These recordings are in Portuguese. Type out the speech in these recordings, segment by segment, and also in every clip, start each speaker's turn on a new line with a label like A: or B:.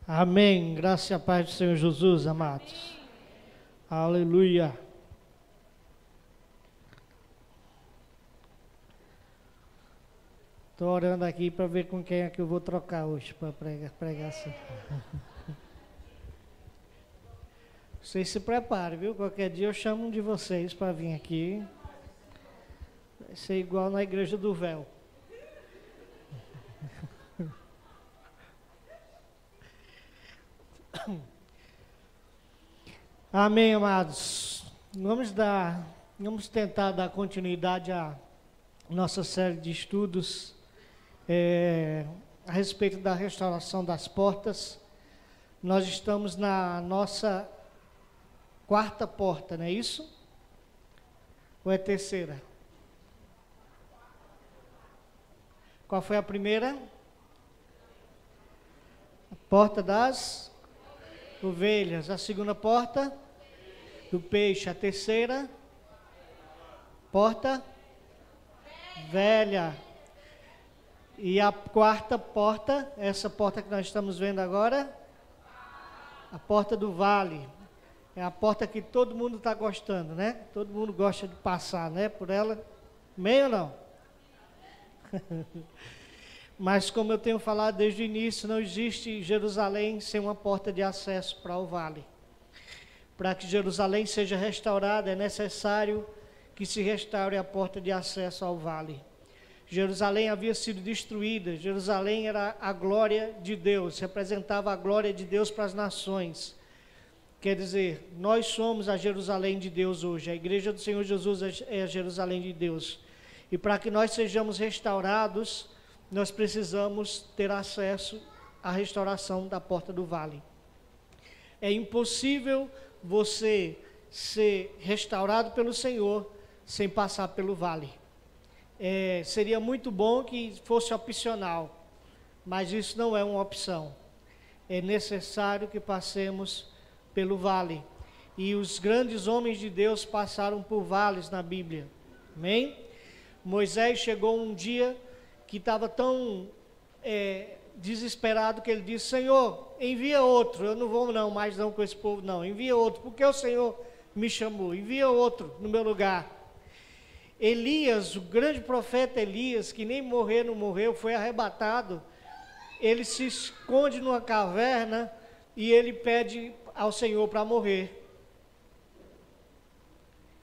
A: Amém. Graça e a paz do Senhor Jesus, amados. Aleluia. Estou orando aqui para ver com quem é que eu vou trocar hoje para pregação. Vocês se preparem, viu? Qualquer dia eu chamo um de vocês para vir aqui. Vai ser igual na igreja do véu. Amém, amados. Vamos tentar dar continuidade à nossa série de estudos a respeito da restauração das portas. Nós estamos na nossa quarta porta, não é isso? Ou é terceira? Qual foi a primeira? A porta das ovelhas. A segunda porta? Do peixe. A terceira? Porta? Velha. E a quarta porta, essa porta que nós estamos vendo agora? A porta do vale. É a porta que todo mundo está gostando, né? Todo mundo gosta de passar, né? Por ela. Amém ou não? Mas como eu tenho falado desde o início, não existe Jerusalém sem uma porta de acesso para o vale. Para que Jerusalém seja restaurada, é necessário que se restaure a porta de acesso ao vale. Jerusalém havia sido destruída, Jerusalém era a glória de Deus, representava a glória de Deus para as nações. Quer dizer, nós somos a Jerusalém de Deus hoje, a igreja do Senhor Jesus é a Jerusalém de Deus. E para que nós sejamos restaurados, nós precisamos ter acesso à restauração da porta do vale. É impossível você ser restaurado pelo Senhor sem passar pelo vale. Seria muito bom que fosse opcional, mas isso não é uma opção. É necessário que passemos pelo vale. E os grandes homens de Deus passaram por vales na Bíblia. Amém? Moisés chegou um dia que estava tão desesperado que ele disse: Senhor, envia outro, eu não vou mais com esse povo não, envia outro, porque o Senhor me chamou, envia outro no meu lugar. Elias, o grande profeta Elias, que nem não morreu, foi arrebatado, ele se esconde numa caverna e ele pede ao Senhor para morrer.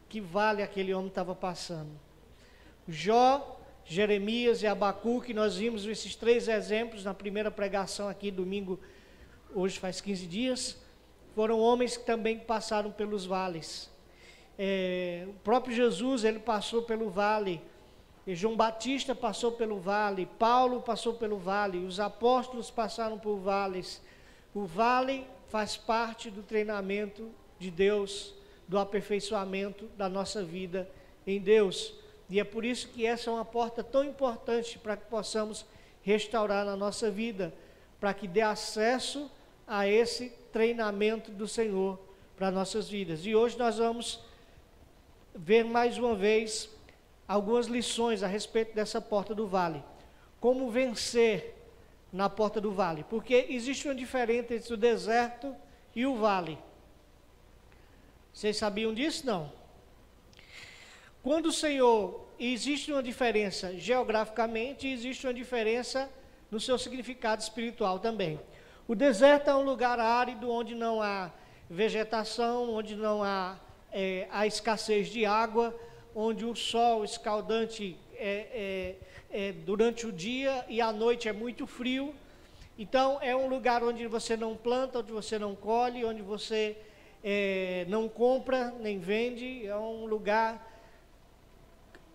A: Que vale aquele homem estava passando. Jó, Jeremias e Abacuque, nós vimos esses três exemplos na primeira pregação aqui, domingo, hoje faz 15 dias, foram homens que também passaram pelos vales. O próprio Jesus, ele passou pelo vale, João Batista passou pelo vale, Paulo passou pelo vale, os apóstolos passaram por vales. O vale faz parte do treinamento de Deus, do aperfeiçoamento da nossa vida em Deus. E é por isso que essa é uma porta tão importante para que possamos restaurar na nossa vida, para que dê acesso a esse treinamento do Senhor para nossas vidas. E hoje nós vamos ver mais uma vez algumas lições a respeito dessa porta do vale. Como vencer na porta do vale, porque existe uma diferença entre o deserto e o vale. Vocês sabiam disso? Não. Quando o Senhor, existe uma diferença geograficamente e existe uma diferença no seu significado espiritual também. O deserto é um lugar árido, onde não há vegetação, onde não há a escassez de água, onde o sol escaldante durante o dia e à noite é muito frio. Então é um lugar onde você não planta, onde você não colhe, onde você não compra nem vende. É um lugar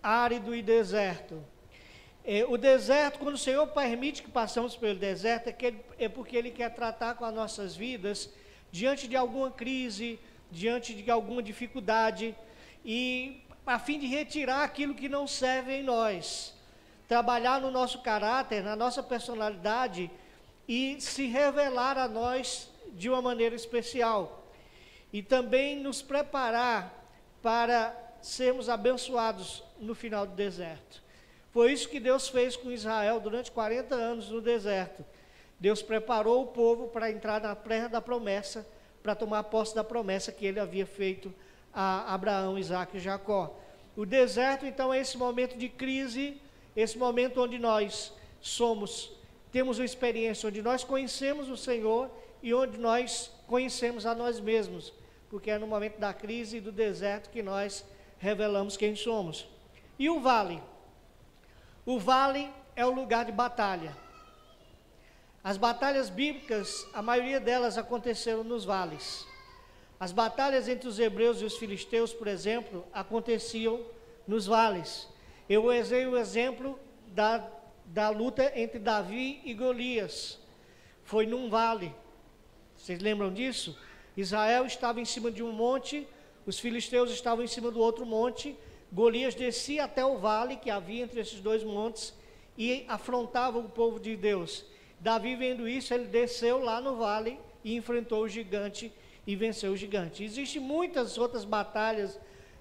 A: árido e deserto. O deserto, quando o Senhor permite que passemos pelo deserto, é porque Ele quer tratar com as nossas vidas diante de alguma crise, diante de alguma dificuldade, e a fim de retirar aquilo que não serve em nós, trabalhar no nosso caráter, na nossa personalidade e se revelar a nós de uma maneira especial, e também nos preparar para sermos abençoados no final do deserto. Foi isso que Deus fez com Israel durante 40 anos no deserto. Deus preparou o povo para entrar na terra da promessa, para tomar posse da promessa que ele havia feito a Abraão, Isaque e Jacó. O deserto, então, é esse momento de crise, esse momento onde nós temos uma experiência, onde nós conhecemos o Senhor e onde nós conhecemos a nós mesmos, porque é no momento da crise e do deserto que nós revelamos quem somos. E o vale? O vale é o lugar de batalha. As batalhas bíblicas, a maioria delas aconteceram nos vales. As batalhas entre os hebreus e os filisteus, por exemplo, aconteciam nos vales. Eu usei o exemplo da luta entre Davi e Golias. Foi num vale. Vocês lembram disso? Israel estava em cima de um monte, os filisteus estavam em cima do outro monte. Golias descia até o vale que havia entre esses dois montes e afrontava o povo de Deus. Davi, vendo isso, ele desceu lá no vale e enfrentou o gigante e venceu o gigante. Existem muitas outras batalhas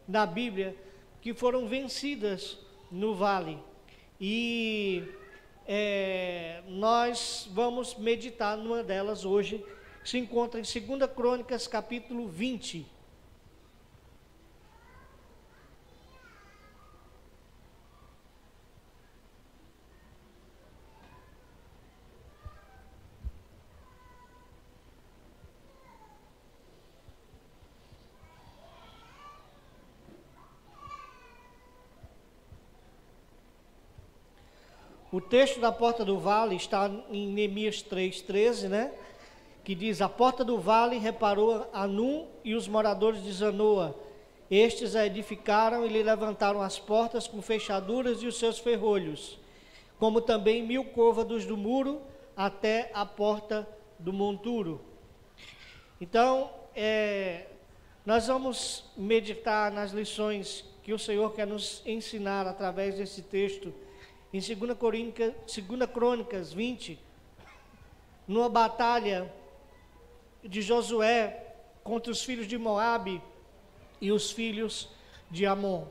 A: na Bíblia que foram vencidas no vale. E nós vamos meditar numa delas hoje, que se encontra em 2 Crônicas, capítulo 20. O texto da porta do vale está em Neemias 3:13, né? Que diz: a porta do vale reparou Anum e os moradores de Zanoa. Estes a edificaram e lhe levantaram as portas com fechaduras e os seus ferrolhos, como também 1000 côvados do muro até a porta do monturo. Então, nós vamos meditar nas lições que o Senhor quer nos ensinar através desse texto. Em 2 Crônicas 20, numa batalha de Josué contra os filhos de Moabe e os filhos de Amon.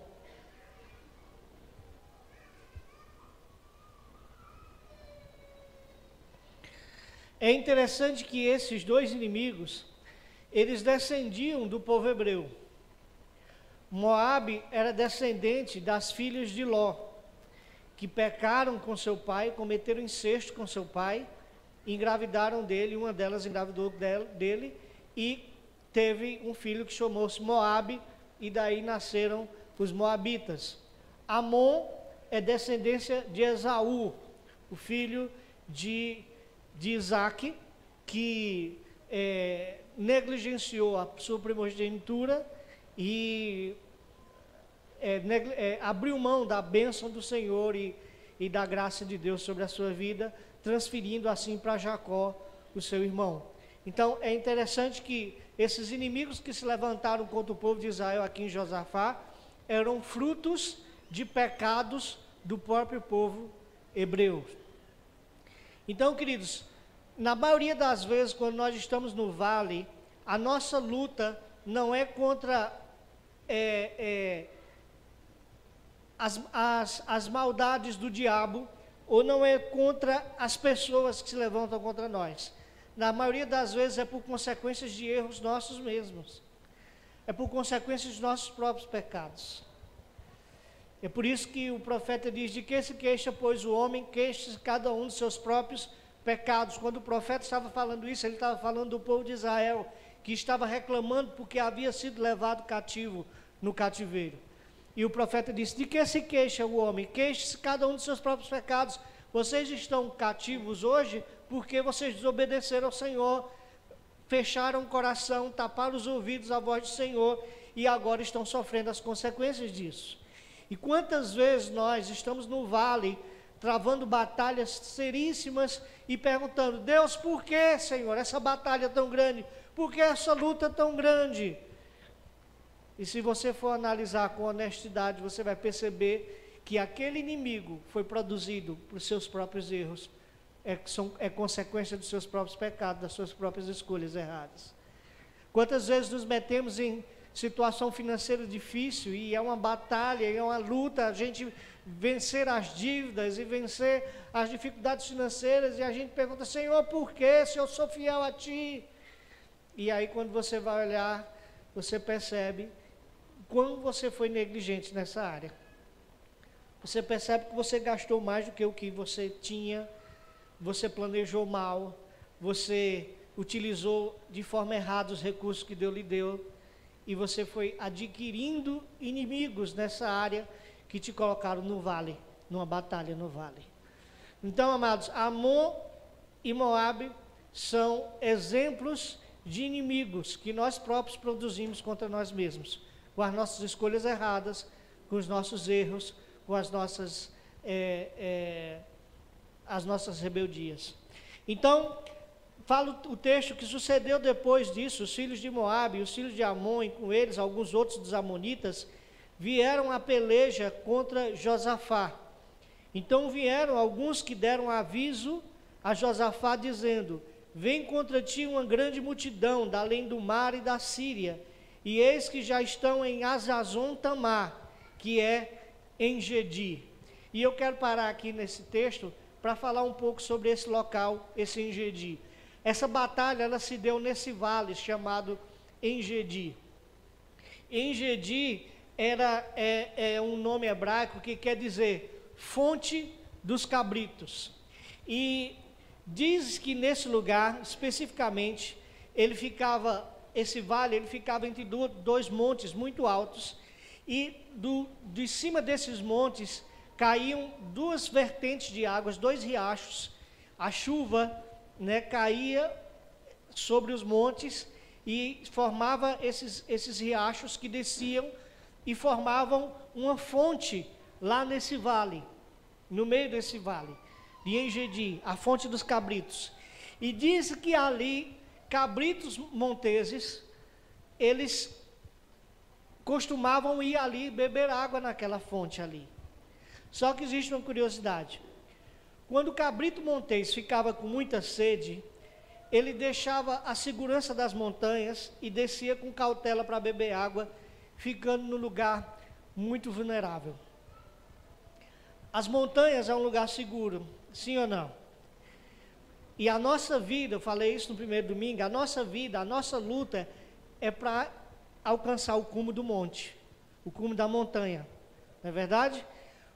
A: É interessante que esses dois inimigos, eles descendiam do povo hebreu. Moabe era descendente das filhas de Ló, que pecaram com seu pai, cometeram incesto com seu pai, engravidaram dele, uma delas engravidou dele, e teve um filho que chamou-se Moabe, e daí nasceram os moabitas. Amon é descendência de Esaú, o filho de Isaque, que negligenciou a sua primogenitura e abriu mão da bênção do Senhor e da graça de Deus sobre a sua vida, transferindo assim para Jacó, o seu irmão. Então é interessante que esses inimigos que se levantaram contra o povo de Israel aqui em Josafá eram frutos de pecados do próprio povo hebreu. Então, queridos, na maioria das vezes quando nós estamos no vale, a nossa luta não é contra as maldades do diabo, ou não é contra as pessoas que se levantam contra nós. Na maioria das vezes é por consequências de erros nossos mesmos, é por consequências dos nossos próprios pecados. É por isso que o profeta diz: de que se queixa, pois o homem, queixa-se cada um dos seus próprios pecados. Quando o profeta estava falando isso, ele estava falando do povo de Israel, que estava reclamando porque havia sido levado cativo no cativeiro. E o profeta disse: de que se queixa o homem? Queixe-se cada um dos seus próprios pecados. Vocês estão cativos hoje porque vocês desobedeceram ao Senhor, fecharam o coração, taparam os ouvidos à voz do Senhor e agora estão sofrendo as consequências disso. E quantas vezes nós estamos no vale, travando batalhas seríssimas e perguntando: Deus, por que, Senhor, essa batalha tão grande? Por que essa luta tão grande? E se você for analisar com honestidade, você vai perceber que aquele inimigo foi produzido por seus próprios erros, é consequência dos seus próprios pecados, das suas próprias escolhas erradas. Quantas vezes nos metemos em situação financeira difícil, e é uma batalha, é uma luta, a gente vencer as dívidas e vencer as dificuldades financeiras, e a gente pergunta: Senhor, por quê? Se eu sou fiel a Ti. E aí, quando você vai olhar, você percebe quando você foi negligente nessa área. Você percebe que você gastou mais do que o que você tinha, você planejou mal, você utilizou de forma errada os recursos que Deus lhe deu, e você foi adquirindo inimigos nessa área que te colocaram no vale, numa batalha no vale. Então, amados, Amon e Moabe são exemplos de inimigos que nós próprios produzimos contra nós mesmos, com as nossas escolhas erradas, com os nossos erros, com as nossas rebeldias. Então, fala o texto que sucedeu depois disso: os filhos de Moabe, os filhos de Amon, e com eles alguns outros dos amonitas, vieram à peleja contra Josafá. Então vieram alguns que deram aviso a Josafá, dizendo: vem contra ti uma grande multidão, da além do mar e da Síria, e eis que já estão em Hazazon-Tamar, que é em Gedi. E eu quero parar aqui nesse texto para falar um pouco sobre esse local, esse Engedi. Essa batalha, ela se deu nesse vale chamado Engedi. Engedi é um nome hebraico que quer dizer fonte dos cabritos. E diz que nesse lugar, especificamente, esse vale ficava entre dois montes muito altos, e de cima desses montes caíam duas vertentes de águas, dois riachos. A chuva, caía sobre os montes e formava esses riachos que desciam e formavam uma fonte lá nesse vale, no meio desse vale de Engedi, a fonte dos cabritos. E diz que ali, cabritos monteses, eles costumavam ir ali beber água naquela fonte ali. Só que existe uma curiosidade: quando o cabrito montês ficava com muita sede, ele deixava a segurança das montanhas e descia com cautela para beber água, ficando no lugar muito vulnerável. As montanhas é um lugar seguro, sim ou não? E a nossa vida, eu falei isso no primeiro domingo, a nossa vida, a nossa luta é para alcançar o cume do monte, o cume da montanha, não é verdade?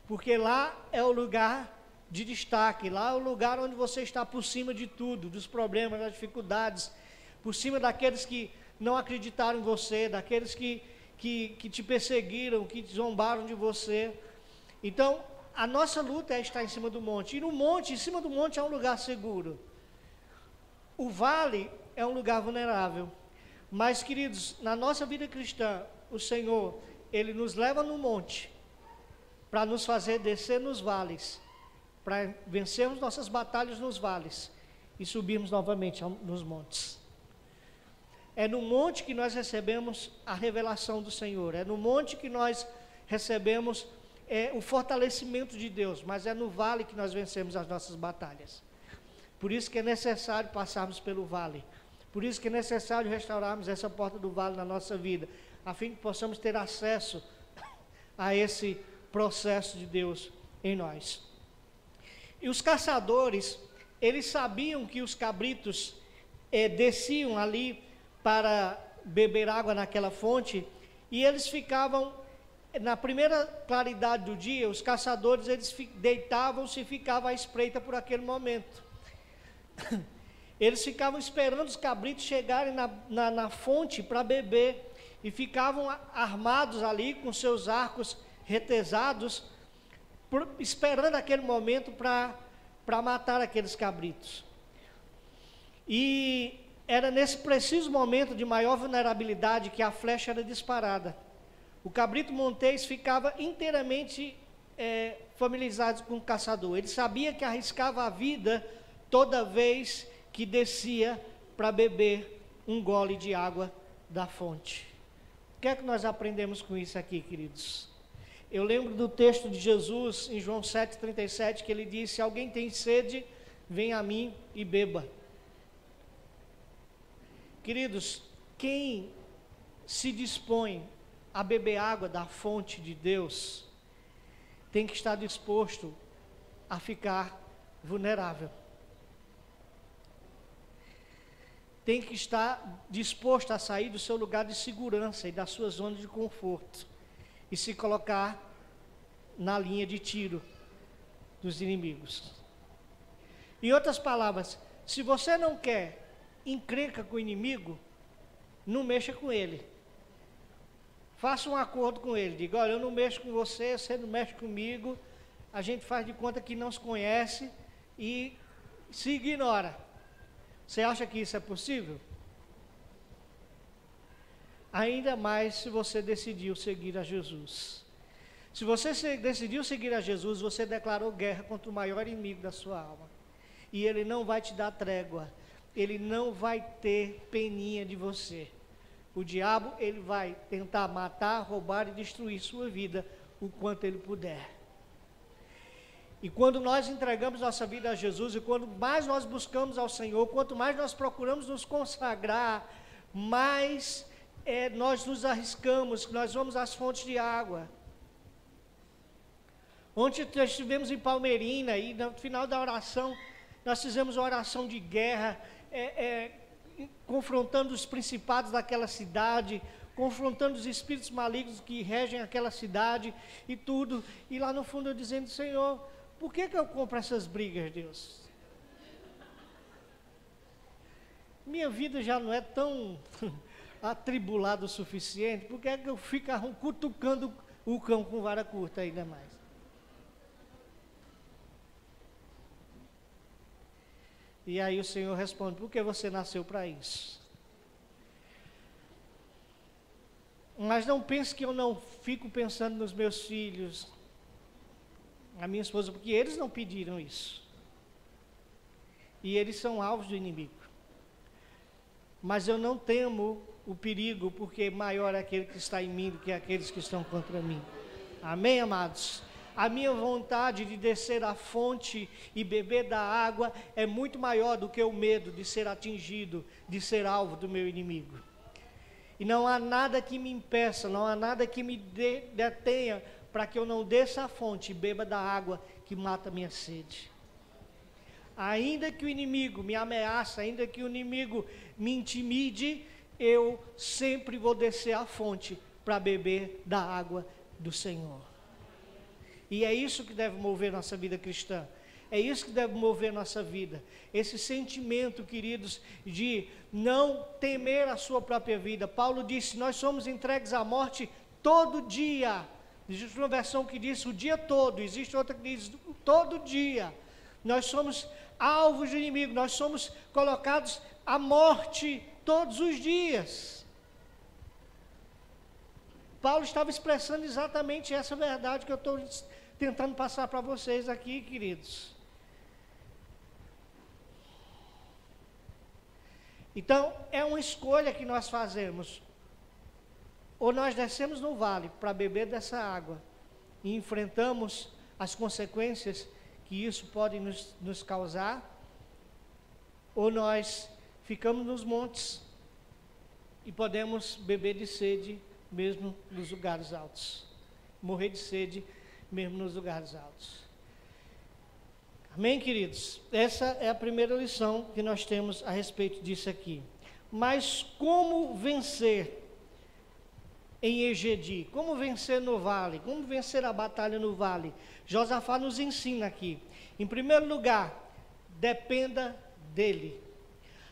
A: Porque lá é o lugar de destaque, lá é o lugar onde você está por cima de tudo, dos problemas, das dificuldades, por cima daqueles que não acreditaram em você, daqueles que te perseguiram, que zombaram de você. Então, a nossa luta é estar em cima do monte, e no monte, em cima do monte é um lugar seguro. O vale é um lugar vulnerável, mas, queridos, na nossa vida cristã, o Senhor, Ele nos leva no monte, para nos fazer descer nos vales, para vencermos nossas batalhas nos vales e subirmos novamente nos montes. É no monte que nós recebemos a revelação do Senhor, é no monte que nós recebemos o fortalecimento de Deus, mas é no vale que nós vencemos as nossas batalhas. Por isso que é necessário passarmos pelo vale, por isso que é necessário restaurarmos essa porta do vale na nossa vida, a fim que possamos ter acesso a esse processo de Deus em nós. E os caçadores, eles sabiam que os cabritos desciam ali para beber água naquela fonte, e eles ficavam, na primeira claridade do dia, os caçadores, eles deitavam-se e ficavam à espreita por aquele momento. Eles ficavam esperando os cabritos chegarem na fonte para beber, e ficavam armados ali com seus arcos retesados, esperando aquele momento para matar aqueles cabritos. E era nesse preciso momento de maior vulnerabilidade que a flecha era disparada. O cabrito montês ficava inteiramente familiarizado com o caçador. Ele sabia que arriscava a vida toda vez que descia para beber um gole de água da fonte. O que é que nós aprendemos com isso aqui, queridos? Eu lembro do texto de Jesus em João 7,37, que ele disse: se alguém tem sede, venha a mim e beba. Queridos, quem se dispõe a beber água da fonte de Deus, tem que estar disposto a ficar vulnerável. Tem que estar disposto a sair do seu lugar de segurança e da sua zona de conforto e se colocar na linha de tiro dos inimigos. Em outras palavras, se você não quer encrenca com o inimigo, não mexa com ele. Faça um acordo com ele, diga: olha, eu não mexo com você, você não mexe comigo, a gente faz de conta que não se conhece e se ignora. Você acha que isso é possível? Ainda mais se você decidiu seguir a Jesus. Se você decidiu seguir a Jesus, você declarou guerra contra o maior inimigo da sua alma. E ele não vai te dar trégua, ele não vai ter peninha de você. O diabo, ele vai tentar matar, roubar e destruir sua vida o quanto ele puder. E quando nós entregamos nossa vida a Jesus, e quando mais nós buscamos ao Senhor, quanto mais nós procuramos nos consagrar, mais nós nos arriscamos, nós vamos às fontes de água. Ontem nós estivemos em Palmeirina, e no final da oração, nós fizemos uma oração de guerra, confrontando os principados daquela cidade, confrontando os espíritos malignos que regem aquela cidade e tudo, e lá no fundo eu dizendo: Senhor, por que eu compro essas brigas, Deus? Minha vida já não é tão atribulada o suficiente, por que é que eu fico cutucando o cão com vara curta ainda mais? E aí o Senhor responde: porque você nasceu para isso. Mas não pense que eu não fico pensando nos meus filhos, a minha esposa, porque eles não pediram isso. E eles são alvos do inimigo. Mas eu não temo o perigo, porque maior é aquele que está em mim do que aqueles que estão contra mim. Amém, amados? A minha vontade de descer à fonte e beber da água é muito maior do que o medo de ser atingido, de ser alvo do meu inimigo. E não há nada que me impeça, não há nada que me detenha para que eu não desça à fonte e beba da água que mata a minha sede. Ainda que o inimigo me ameace, ainda que o inimigo me intimide, eu sempre vou descer à fonte para beber da água do Senhor. E é isso que deve mover nossa vida cristã. É isso que deve mover nossa vida. Esse sentimento, queridos, de não temer a sua própria vida. Paulo disse: nós somos entregues à morte todo dia. Existe uma versão que diz o dia todo, existe outra que diz todo dia. Nós somos alvos do inimigo, nós somos colocados à morte todos os dias. Paulo estava expressando exatamente essa verdade que eu estou tentando passar para vocês aqui, queridos. Então, é uma escolha que nós fazemos. Ou nós descemos no vale para beber dessa água e enfrentamos as consequências que isso pode nos causar, ou nós ficamos nos montes e podemos beber de sede mesmo nos lugares altos, morrer de sede mesmo nos lugares altos. Amém, queridos? Essa é a primeira lição que nós temos a respeito disso aqui. Mas como vencer em Engedi? Como vencer no vale? Como vencer a batalha no vale? Josafá nos ensina aqui. Em primeiro lugar, dependa dele.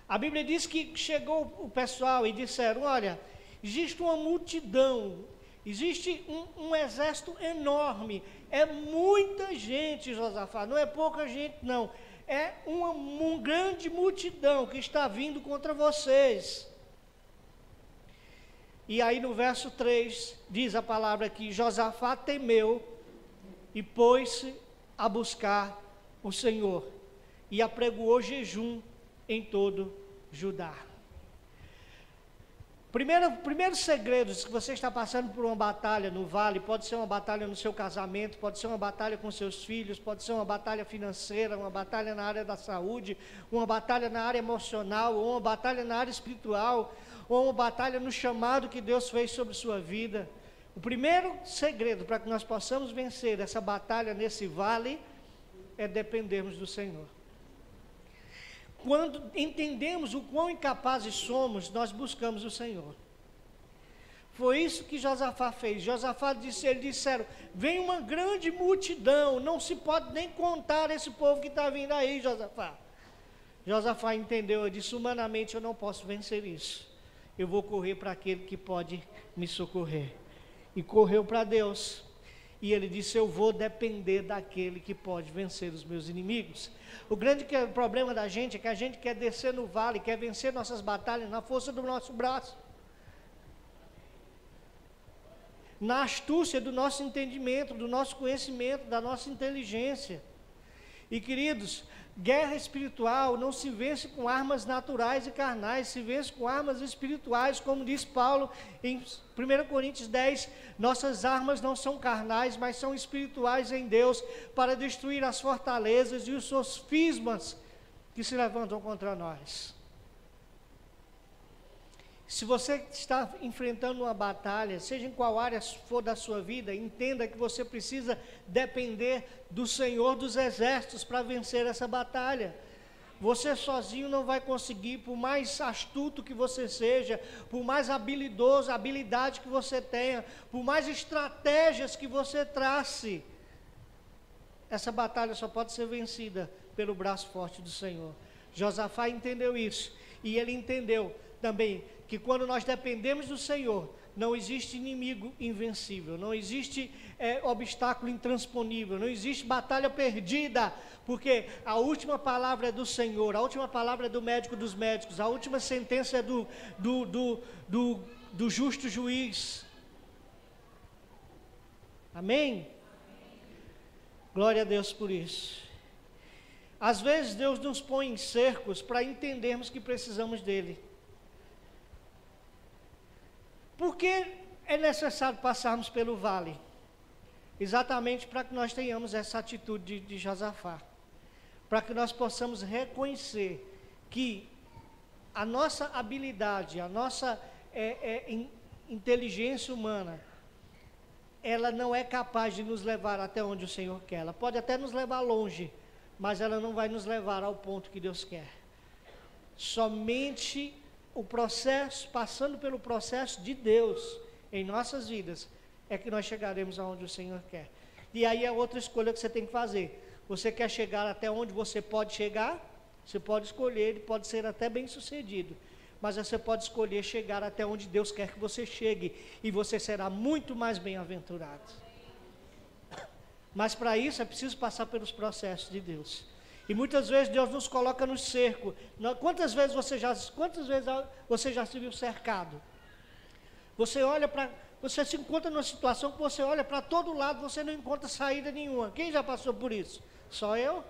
A: A Bíblia diz que chegou o pessoal e disseram: olha, existe uma multidão, existe um exército enorme, é muita gente, Josafá, não é pouca gente não, é uma grande multidão que está vindo contra vocês. E aí no verso 3, diz a palavra que Josafá temeu e pôs-se a buscar o Senhor, e apregoou jejum em todo Judá. Primeiro segredo, se você está passando por uma batalha no vale, pode ser uma batalha no seu casamento, pode ser uma batalha com seus filhos, pode ser uma batalha financeira, uma batalha na área da saúde, uma batalha na área emocional, ou uma batalha na área espiritual, ou uma batalha no chamado que Deus fez sobre sua vida. O primeiro segredo para que nós possamos vencer essa batalha nesse vale é dependermos do Senhor. Quando entendemos o quão incapazes somos, nós buscamos o Senhor. Foi isso que Josafá fez. Josafá disse, eles disseram, vem uma grande multidão, não se pode nem contar esse povo que está vindo aí, Josafá. Josafá entendeu, eu disse, humanamente eu não posso vencer isso. Eu vou correr para aquele que pode me socorrer. E correu para Deus. E ele disse, eu vou depender daquele que pode vencer os meus inimigos. O grande problema da gente é que a gente quer descer no vale, quer vencer nossas batalhas na força do nosso braço, na astúcia do nosso entendimento, do nosso conhecimento, da nossa inteligência. E queridos, guerra espiritual não se vence com armas naturais e carnais, se vence com armas espirituais, como diz Paulo em 1 Coríntios 10, nossas armas não são carnais, mas são espirituais em Deus, para destruir as fortalezas e os sofismas que se levantam contra nós. Se você está enfrentando uma batalha, seja em qual área for da sua vida, entenda que você precisa depender do Senhor dos Exércitos para vencer essa batalha. Você sozinho não vai conseguir, por mais astuto que você seja, por mais habilidoso, habilidade que você tenha, por mais estratégias que você trace, essa batalha só pode ser vencida pelo braço forte do Senhor. Josafá entendeu isso, e ele entendeu também que quando nós dependemos do Senhor, não existe inimigo invencível, não existe obstáculo intransponível, não existe batalha perdida, porque a última palavra é do Senhor, a última palavra é do médico dos médicos, a última sentença é do justo juiz. Amém? Glória a Deus por isso. Às vezes Deus nos põe em cercos para entendermos que precisamos dEle. Por que é necessário passarmos pelo vale? Exatamente para que nós tenhamos essa atitude de Josafá. Para que nós possamos reconhecer que a nossa habilidade, a nossa inteligência humana, ela não é capaz de nos levar até onde o Senhor quer. Ela pode até nos levar longe, mas ela não vai nos levar ao ponto que Deus quer. Somente o processo, passando pelo processo de Deus em nossas vidas, é que nós chegaremos aonde o Senhor quer. E aí é outra escolha que você tem que fazer. Você quer chegar até onde você pode chegar? Você pode escolher, ele pode ser até bem sucedido, mas você pode escolher chegar até onde Deus quer que você chegue, e você será muito mais bem-aventurado. Mas para isso é preciso passar pelos processos de Deus. E muitas vezes Deus nos coloca no cerco. Quantas vezes você já se viu cercado? Você se encontra numa situação que você olha para todo lado, você não encontra saída nenhuma. Quem já passou por isso? Só eu?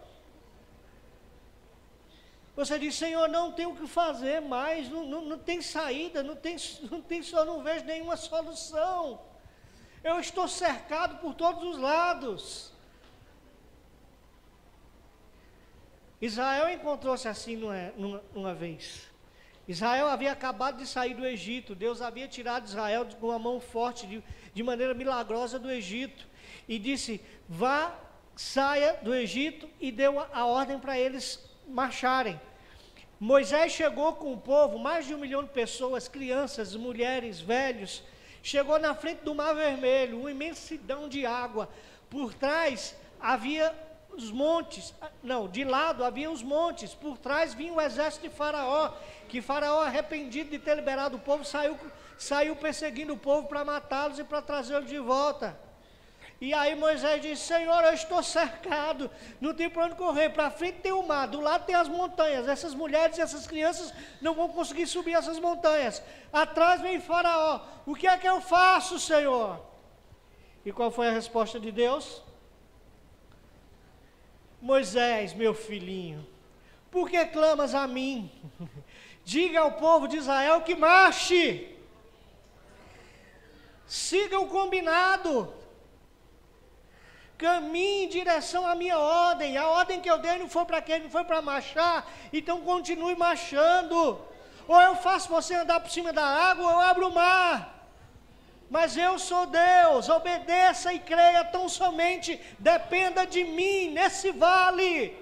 A: Você diz, Senhor, não tem o que fazer mais, não tem saída, não vejo nenhuma solução. Eu estou cercado por todos os lados. Israel encontrou-se assim uma vez. Israel havia acabado de sair do Egito. Deus havia tirado Israel com uma mão forte, de maneira milagrosa do Egito. E disse, saia do Egito, e deu a ordem para eles marcharem. Moisés chegou com o povo, mais de 1 milhão de pessoas, crianças, mulheres, velhos. Chegou na frente do Mar Vermelho, uma imensidão de água. Por trás havia os montes, de lado havia os montes, por trás vinha o exército de Faraó, que Faraó, arrependido de ter liberado o povo, saiu perseguindo o povo para matá-los e para trazê-los de volta. E aí Moisés disse, Senhor, eu estou cercado, não tem para onde correr, para frente tem o mar, do lado tem as montanhas, essas mulheres e essas crianças não vão conseguir subir essas montanhas, atrás vem Faraó, o que é que eu faço, Senhor? E qual foi a resposta de Deus? Moisés, meu filhinho, por que clamas a mim? Diga ao povo de Israel que marche, siga o combinado, caminhe em direção à minha ordem. A ordem que eu dei não foi para quê? Não foi para marchar, então continue marchando. ou eu faço você andar por cima da água, ou eu abro o mar. Mas eu sou Deus, obedeça e creia tão somente, dependa de mim nesse vale.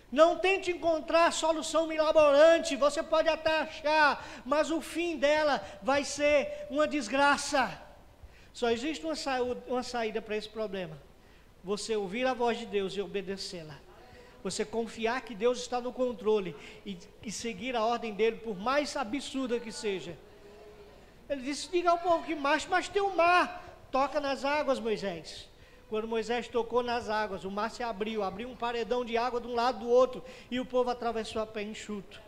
A: Não tente encontrar solução mirabolante, você pode até achar, mas o fim dela vai ser uma desgraça. Só existe uma saída para esse problema: você ouvir a voz de Deus e obedecê-la. Você confiar que Deus está no controle e seguir a ordem dele, por mais absurda que seja. Ele disse: diga ao povo que marche, mas tem o mar, toca nas águas, Moisés. Quando Moisés tocou nas águas, o mar se abriu um paredão de água de um lado do outro, e o povo atravessou a pé enxuto.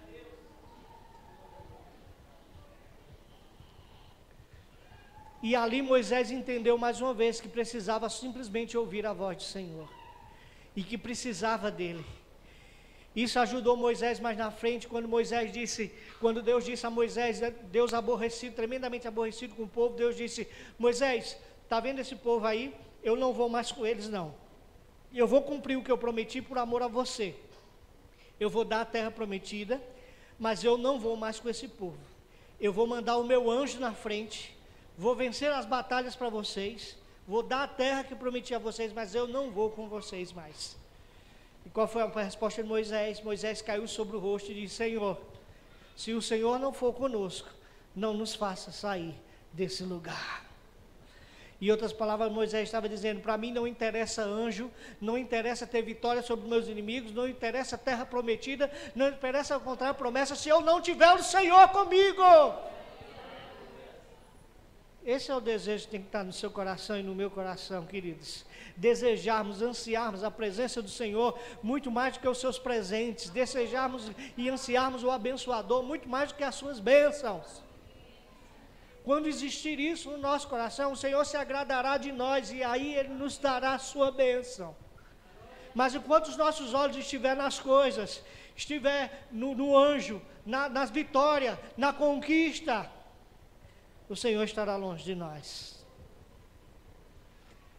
A: E ali Moisés entendeu mais uma vez que precisava simplesmente ouvir a voz do Senhor, e que precisava dele. Isso ajudou Moisés mais na frente, quando Deus disse a Moisés, Deus aborrecido, tremendamente aborrecido com o povo, Deus disse: Moisés, está vendo esse povo aí? Eu não vou mais com eles não, eu vou cumprir o que eu prometi por amor a você, eu vou dar a terra prometida, mas eu não vou mais com esse povo, eu vou mandar o meu anjo na frente, vou vencer as batalhas para vocês, vou dar a terra que prometi a vocês, mas eu não vou com vocês mais. E qual foi a resposta de Moisés? Moisés caiu sobre o rosto e disse: Senhor, se o Senhor não for conosco, não nos faça sair desse lugar. Em outras palavras, Moisés estava dizendo: para mim não interessa anjo, não interessa ter vitória sobre meus inimigos, não interessa terra prometida, não interessa encontrar promessa, se eu não tiver o Senhor comigo. Esse é o desejo que tem que estar no seu coração e no meu coração, queridos. Desejarmos, ansiarmos a presença do Senhor muito mais do que os seus presentes, desejarmos e ansiarmos o abençoador muito mais do que as suas bênçãos. Quando existir isso no nosso coração, o Senhor se agradará de nós e aí Ele nos dará a sua bênção. Mas enquanto os nossos olhos estiverem nas coisas, estiver no anjo, nas vitórias, na conquista, o Senhor estará longe de nós.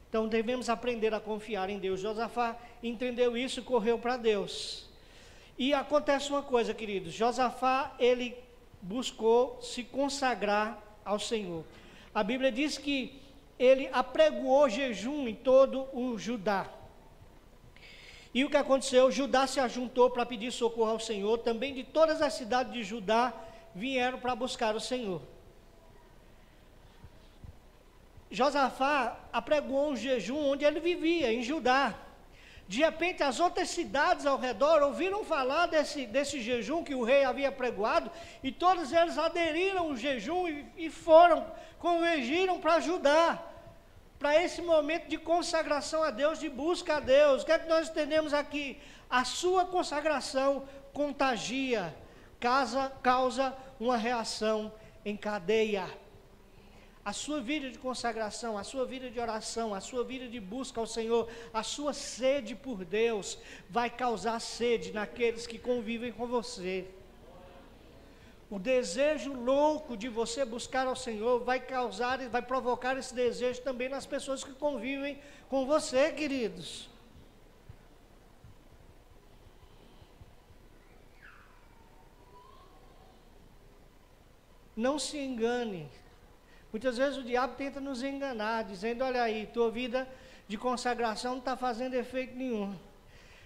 A: Então devemos aprender a confiar em Deus. Josafá entendeu isso e correu para Deus. E acontece uma coisa, queridos: Josafá, ele buscou se consagrar ao Senhor. A Bíblia diz que ele apregoou jejum em todo o Judá. E o que aconteceu? Judá se ajuntou para pedir socorro ao Senhor. Também de todas as cidades de Judá vieram para buscar o Senhor. Josafá apregoou um jejum onde ele vivia, em Judá. De repente, as outras cidades ao redor ouviram falar desse jejum que o rei havia apregoado, e todos eles aderiram ao jejum e convergiram para Judá, para esse momento de consagração a Deus, de busca a Deus. O que é que nós entendemos aqui? A sua consagração contagia, causa uma reação em cadeia. A sua vida de consagração, a sua vida de oração, a sua vida de busca ao Senhor, a sua sede por Deus, vai causar sede naqueles que convivem com você. O desejo louco de você buscar ao Senhor vai provocar esse desejo também nas pessoas que convivem com você, queridos. Não se engane. Muitas vezes o diabo tenta nos enganar, dizendo: olha aí, tua vida de consagração não está fazendo efeito nenhum.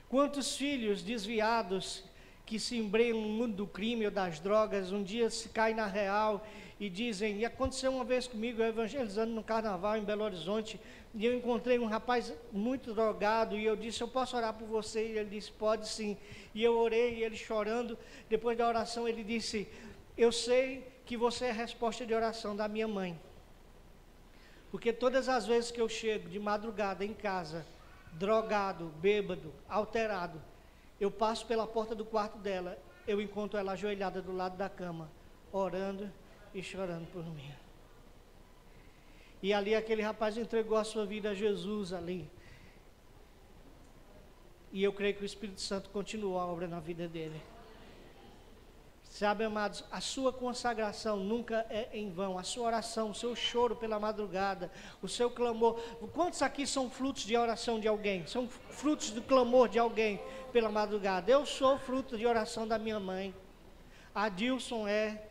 A: Quantos filhos desviados que se embrenham no mundo do crime ou das drogas, um dia se caem na real e dizem: e aconteceu uma vez comigo, eu evangelizando no carnaval em Belo Horizonte, e eu encontrei um rapaz muito drogado, e eu disse: eu posso orar por você? E ele disse: pode sim. E eu orei, e ele chorando, depois da oração ele disse: eu sei que você é a resposta de oração da minha mãe, porque todas as vezes que eu chego de madrugada em casa, drogado, bêbado, alterado, eu passo pela porta do quarto dela, eu encontro ela ajoelhada do lado da cama, orando e chorando por mim. E ali aquele rapaz entregou a sua vida a Jesus ali, e eu creio que o Espírito Santo continuou a obra na vida dele. Sabe, amados, a sua consagração nunca é em vão, a sua oração, o seu choro pela madrugada, o seu clamor. Quantos aqui são frutos de oração de alguém? São frutos do clamor de alguém pela madrugada? Eu sou fruto de oração da minha mãe. A Dilson é.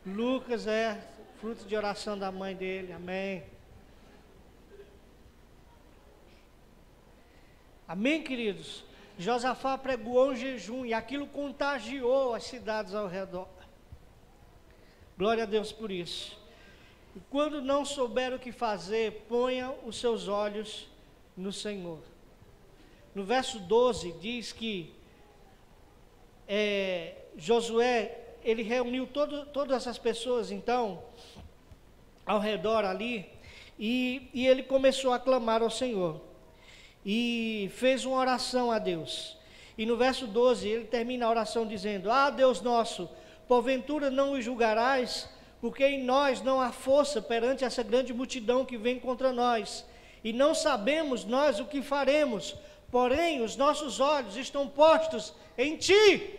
A: Lucas é fruto de oração da mãe dele, amém. Amém, queridos? Josafá pregou um jejum e aquilo contagiou as cidades ao redor. Glória a Deus por isso. E quando não souber o que fazer, ponha os seus olhos no Senhor. No verso 12 diz que Josué, ele reuniu todas essas pessoas, então, ao redor ali, e ele começou a clamar ao Senhor. E fez uma oração a Deus. E no verso 12, ele termina a oração dizendo: Ah, Deus nosso, porventura não os julgarás, porque em nós não há força perante essa grande multidão que vem contra nós, e não sabemos nós o que faremos, porém os nossos olhos estão postos em Ti.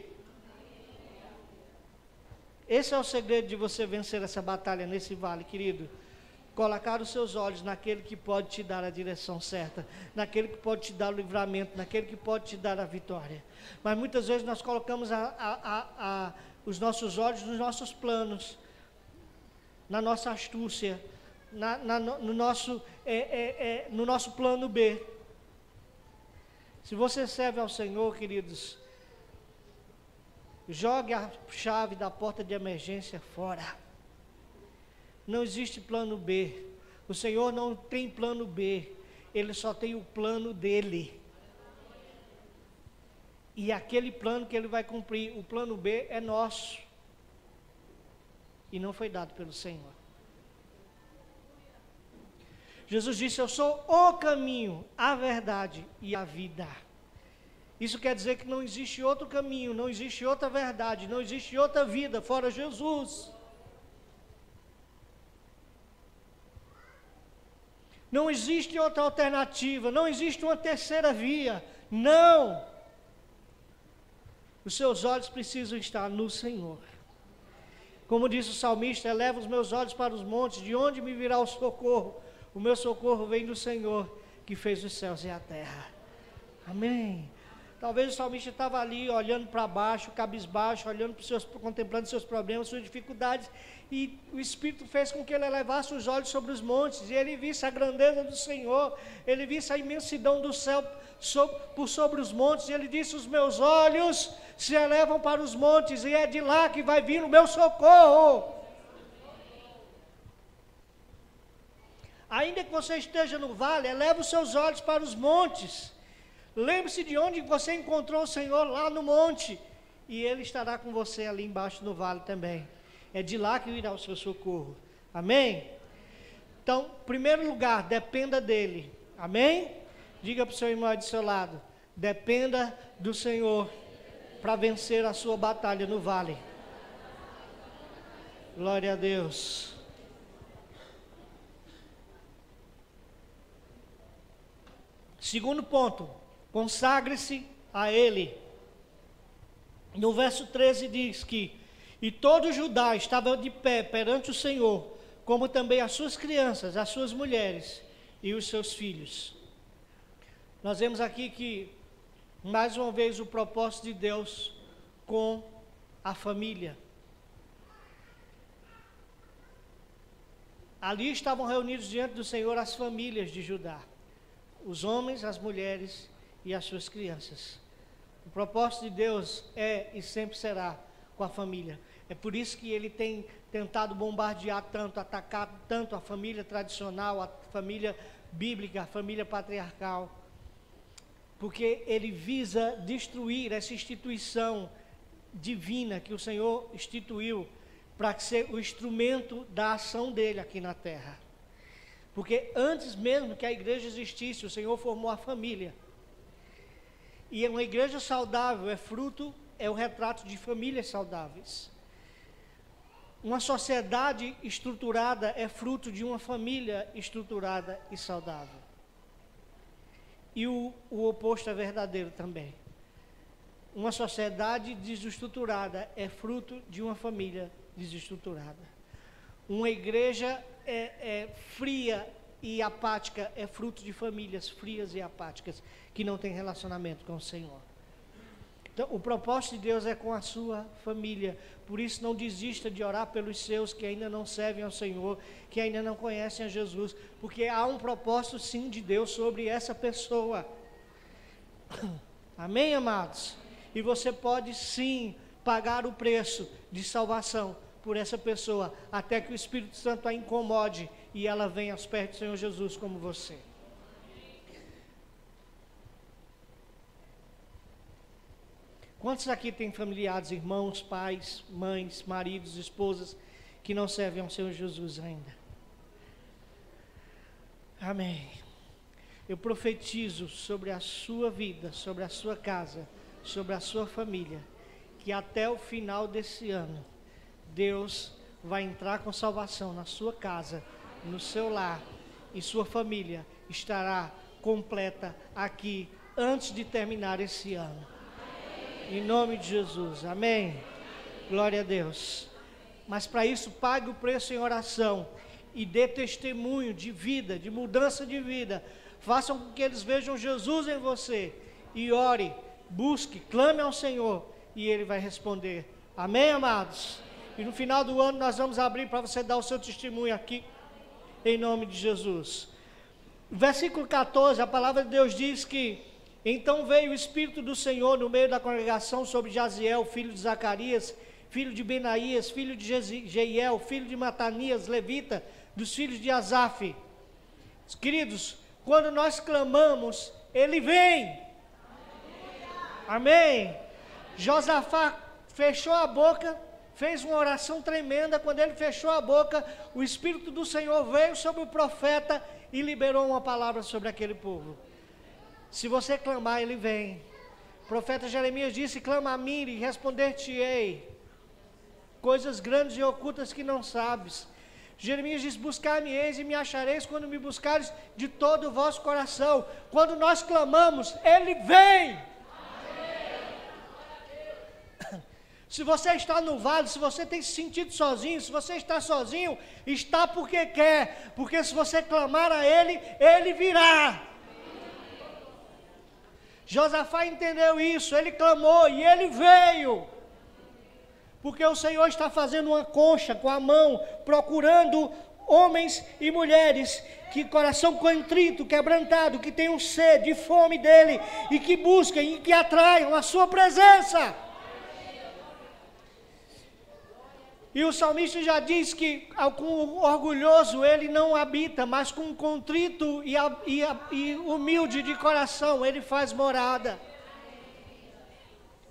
A: Esse é o segredo de você vencer essa batalha nesse vale, querido. Colocar os seus olhos naquele que pode te dar a direção certa, naquele que pode te dar o livramento, naquele que pode te dar a vitória. Mas muitas vezes nós colocamos os nossos olhos nos nossos planos, na nossa astúcia, no nosso plano B. Se você serve ao Senhor, queridos, jogue a chave da porta de emergência fora. Não existe plano B. O Senhor não tem plano B. Ele só tem o plano dele. E aquele plano que ele vai cumprir, o plano B é nosso. E não foi dado pelo Senhor. Jesus disse: Eu sou o caminho, a verdade e a vida. Isso quer dizer que não existe outro caminho, não existe outra verdade, não existe outra vida fora Jesus. Não existe outra alternativa, não existe uma terceira via, não. Os seus olhos precisam estar no Senhor. Como disse o salmista: eleva os meus olhos para os montes, de onde me virá o socorro? O meu socorro vem do Senhor, que fez os céus e a terra. Amém. Talvez o salmista estava ali, olhando para baixo, cabisbaixo, contemplando seus problemas, suas dificuldades, e o Espírito fez com que ele elevasse os olhos sobre os montes, e ele visse a grandeza do Senhor, ele visse a imensidão do céu por sobre os montes, e ele disse: os meus olhos se elevam para os montes, e é de lá que vai vir o meu socorro. Ainda que você esteja no vale, eleva os seus olhos para os montes. Lembre-se de onde você encontrou o Senhor, lá no monte, e Ele estará com você ali embaixo no vale também. É de lá que virá o seu socorro. Amém? Então, em primeiro lugar, dependa dEle. Amém? Diga para o seu irmão aí do seu lado: dependa do Senhor para vencer a sua batalha no vale. Glória a Deus. Segundo ponto: consagre-se a Ele. No verso 13 diz que: e todo Judá estava de pé perante o Senhor, como também as suas crianças, as suas mulheres e os seus filhos. Nós vemos aqui que, mais uma vez, o propósito de Deus com a família. Ali estavam reunidos diante do Senhor as famílias de Judá, os homens, as mulheres e as suas crianças. O propósito de Deus é e sempre será com a família. É por isso que Ele tem tentado bombardear tanto, atacar tanto a família tradicional, a família bíblica, a família patriarcal, porque Ele visa destruir essa instituição divina que o Senhor instituiu para ser o instrumento da ação dEle aqui na terra. Porque antes mesmo que a igreja existisse, o Senhor formou a família. E uma igreja saudável é o retrato de famílias saudáveis. Uma sociedade estruturada é fruto de uma família estruturada e saudável. E o oposto é verdadeiro também. Uma sociedade desestruturada é fruto de uma família desestruturada. Uma igreja fria e apática é fruto de famílias frias e apáticas que não têm relacionamento com o Senhor. Então, o propósito de Deus é com a sua família. Por isso, não desista de orar pelos seus que ainda não servem ao Senhor, que ainda não conhecem a Jesus, porque há um propósito sim de Deus sobre essa pessoa. Amém, amados? E você pode sim pagar o preço de salvação por essa pessoa, até que o Espírito Santo a incomode e ela venha aos pés do Senhor Jesus como você. Quantos aqui têm familiares, irmãos, pais, mães, maridos, esposas, que não servem ao Senhor Jesus ainda? Amém. Eu profetizo sobre a sua vida, sobre a sua casa, sobre a sua família, que até o final desse ano, Deus vai entrar com salvação na sua casa, no seu lar, e sua família estará completa aqui, antes de terminar esse ano. Em nome de Jesus, amém? Glória a Deus. Mas para isso, pague o preço em oração e dê testemunho de vida, de mudança de vida. Façam com que eles vejam Jesus em você e ore, busque, clame ao Senhor e Ele vai responder. Amém, amados? E no final do ano nós vamos abrir para você dar o seu testemunho aqui, em nome de Jesus. Versículo 14, a palavra de Deus diz que: então veio o Espírito do Senhor no meio da congregação sobre Jaziel, filho de Zacarias, filho de Benaías, filho de Jeiel, filho de Matanias, levita, dos filhos de Asaf. Queridos, quando nós clamamos, Ele vem. Amém. Josafá fechou a boca, fez uma oração tremenda. Quando ele fechou a boca, o Espírito do Senhor veio sobre o profeta e liberou uma palavra sobre aquele povo. Se você clamar, Ele vem. O profeta Jeremias disse: clama a mim e responder-te-ei coisas grandes e ocultas que não sabes. Jeremias diz: buscar-me-eis e me achareis quando me buscares de todo o vosso coração. Quando nós clamamos, Ele vem. Se você está no vale, se você tem se sentido sozinho, se você está sozinho, está porque quer, porque se você clamar a Ele, Ele virá. Josafá entendeu isso, ele clamou e ele veio, porque o Senhor está fazendo uma concha com a mão, procurando homens e mulheres que coração contrito, quebrantado, que tenham sede e fome dele, e que busquem e que atraiam a sua presença. E o salmista já diz que com o orgulhoso ele não habita, mas com o contrito e humilde de coração ele faz morada.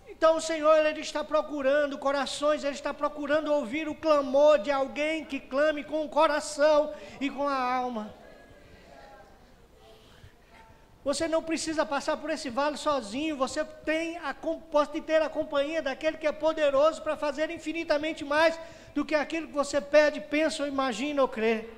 A: Então o Senhor ele está procurando corações, Ele está procurando ouvir o clamor de alguém que clame com o coração e com a alma. Você não precisa passar por esse vale sozinho, você pode ter a companhia daquele que é poderoso para fazer infinitamente mais do que aquilo que você pede, pensa, ou imagina ou crê.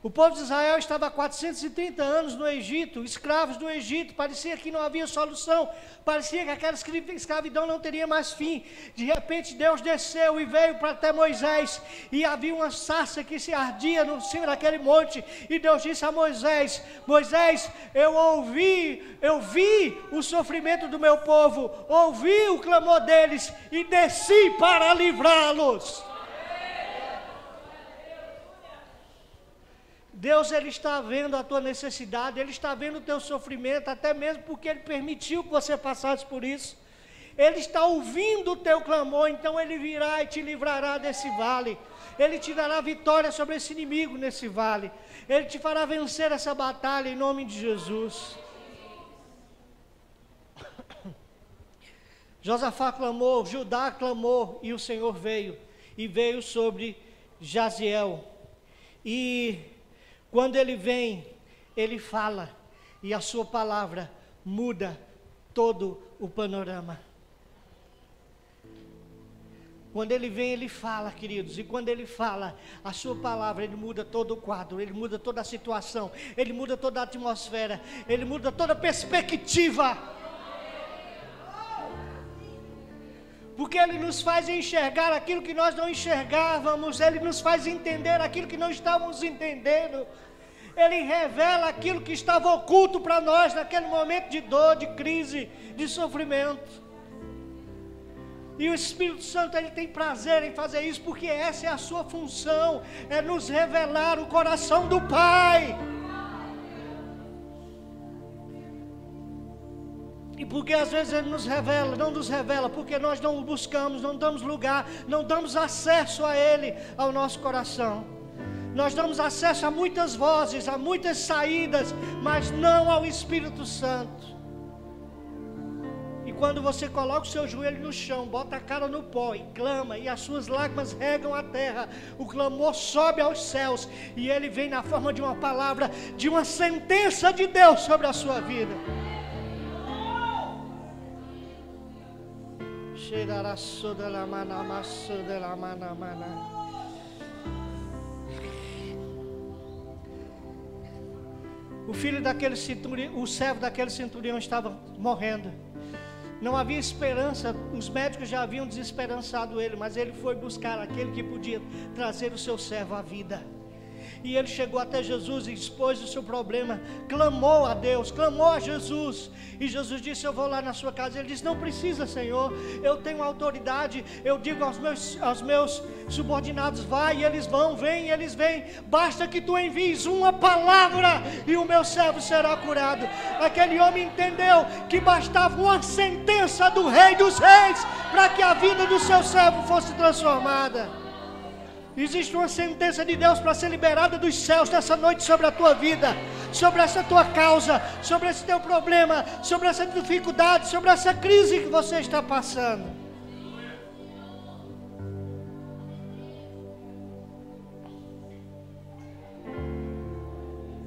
A: O povo de Israel estava há 430 anos no Egito, escravos do Egito, parecia que não havia solução, parecia que aquela escravidão não teria mais fim. De repente Deus desceu e veio para até Moisés, e havia uma sarça que se ardia no cima daquele monte, e Deus disse a Moisés: Moisés, eu vi o sofrimento do meu povo, ouvi o clamor deles, e desci para livrá-los. Deus ele está vendo a tua necessidade, Ele está vendo o teu sofrimento, até mesmo porque Ele permitiu que você passasse por isso. Ele está ouvindo o teu clamor, então Ele virá e te livrará desse vale. Ele te dará vitória sobre esse inimigo nesse vale. Ele te fará vencer essa batalha em nome de Jesus. Josafá clamou, Judá clamou e o Senhor veio. E veio sobre Jaziel. E quando Ele vem, Ele fala, e a sua palavra muda todo o panorama. Quando Ele vem, Ele fala, queridos, e quando Ele fala, a sua palavra, Ele muda todo o quadro, Ele muda toda a situação, Ele muda toda a atmosfera, Ele muda toda a perspectiva. Porque Ele nos faz enxergar aquilo que nós não enxergávamos, Ele nos faz entender aquilo que não estávamos entendendo, Ele revela aquilo que estava oculto para nós naquele momento de dor, de crise, de sofrimento. E o Espírito Santo, Ele tem prazer em fazer isso, porque essa é a sua função, é nos revelar o coração do Pai. E porque às vezes Ele nos revela, não nos revela, porque nós não o buscamos, não damos lugar, não damos acesso a Ele, ao nosso coração. Nós damos acesso a muitas vozes, a muitas saídas, mas não ao Espírito Santo. E quando você coloca o seu joelho no chão, bota a cara no pó e clama, e as suas lágrimas regam a terra, o clamor sobe aos céus, e ele vem na forma de uma palavra, de uma sentença de Deus sobre a sua vida. O filho daquele centurião, o servo daquele centurião estava morrendo. Não havia esperança, os médicos já haviam desesperançado ele, mas ele foi buscar aquele que podia trazer o seu servo à vida. E ele chegou até Jesus e expôs o seu problema, clamou a Deus, clamou a Jesus. E Jesus disse: eu vou lá na sua casa. Ele disse: não precisa, Senhor, eu tenho autoridade, eu digo aos meus subordinados: vai, e eles vão, vem, e eles vêm. Basta que tu envies uma palavra e o meu servo será curado. Aquele homem entendeu que bastava uma sentença do Rei dos Reis para que a vida do seu servo fosse transformada. Existe uma sentença de Deus para ser liberada dos céus nessa noite sobre a tua vida, sobre essa tua causa, sobre esse teu problema, sobre essa dificuldade, sobre essa crise que você está passando.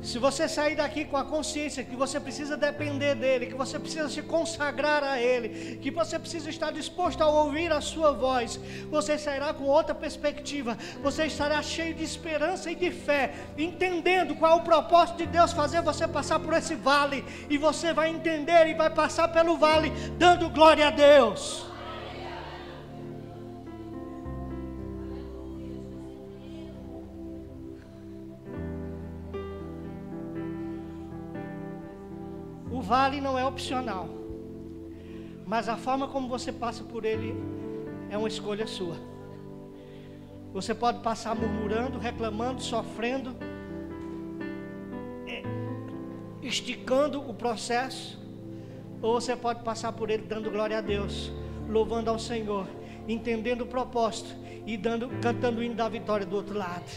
A: Se você sair daqui com a consciência que você precisa depender dEle, que você precisa se consagrar a Ele, que você precisa estar disposto a ouvir a sua voz, você sairá com outra perspectiva, você estará cheio de esperança e de fé, entendendo qual é o propósito de Deus fazer você passar por esse vale, e você vai entender e vai passar pelo vale dando glória a Deus. O vale não é opcional, mas a forma como você passa por ele é uma escolha sua. Você pode passar murmurando, reclamando, sofrendo, esticando o processo, ou você pode passar por ele dando glória a Deus, louvando ao Senhor, entendendo o propósito e cantando o hino da vitória do outro lado.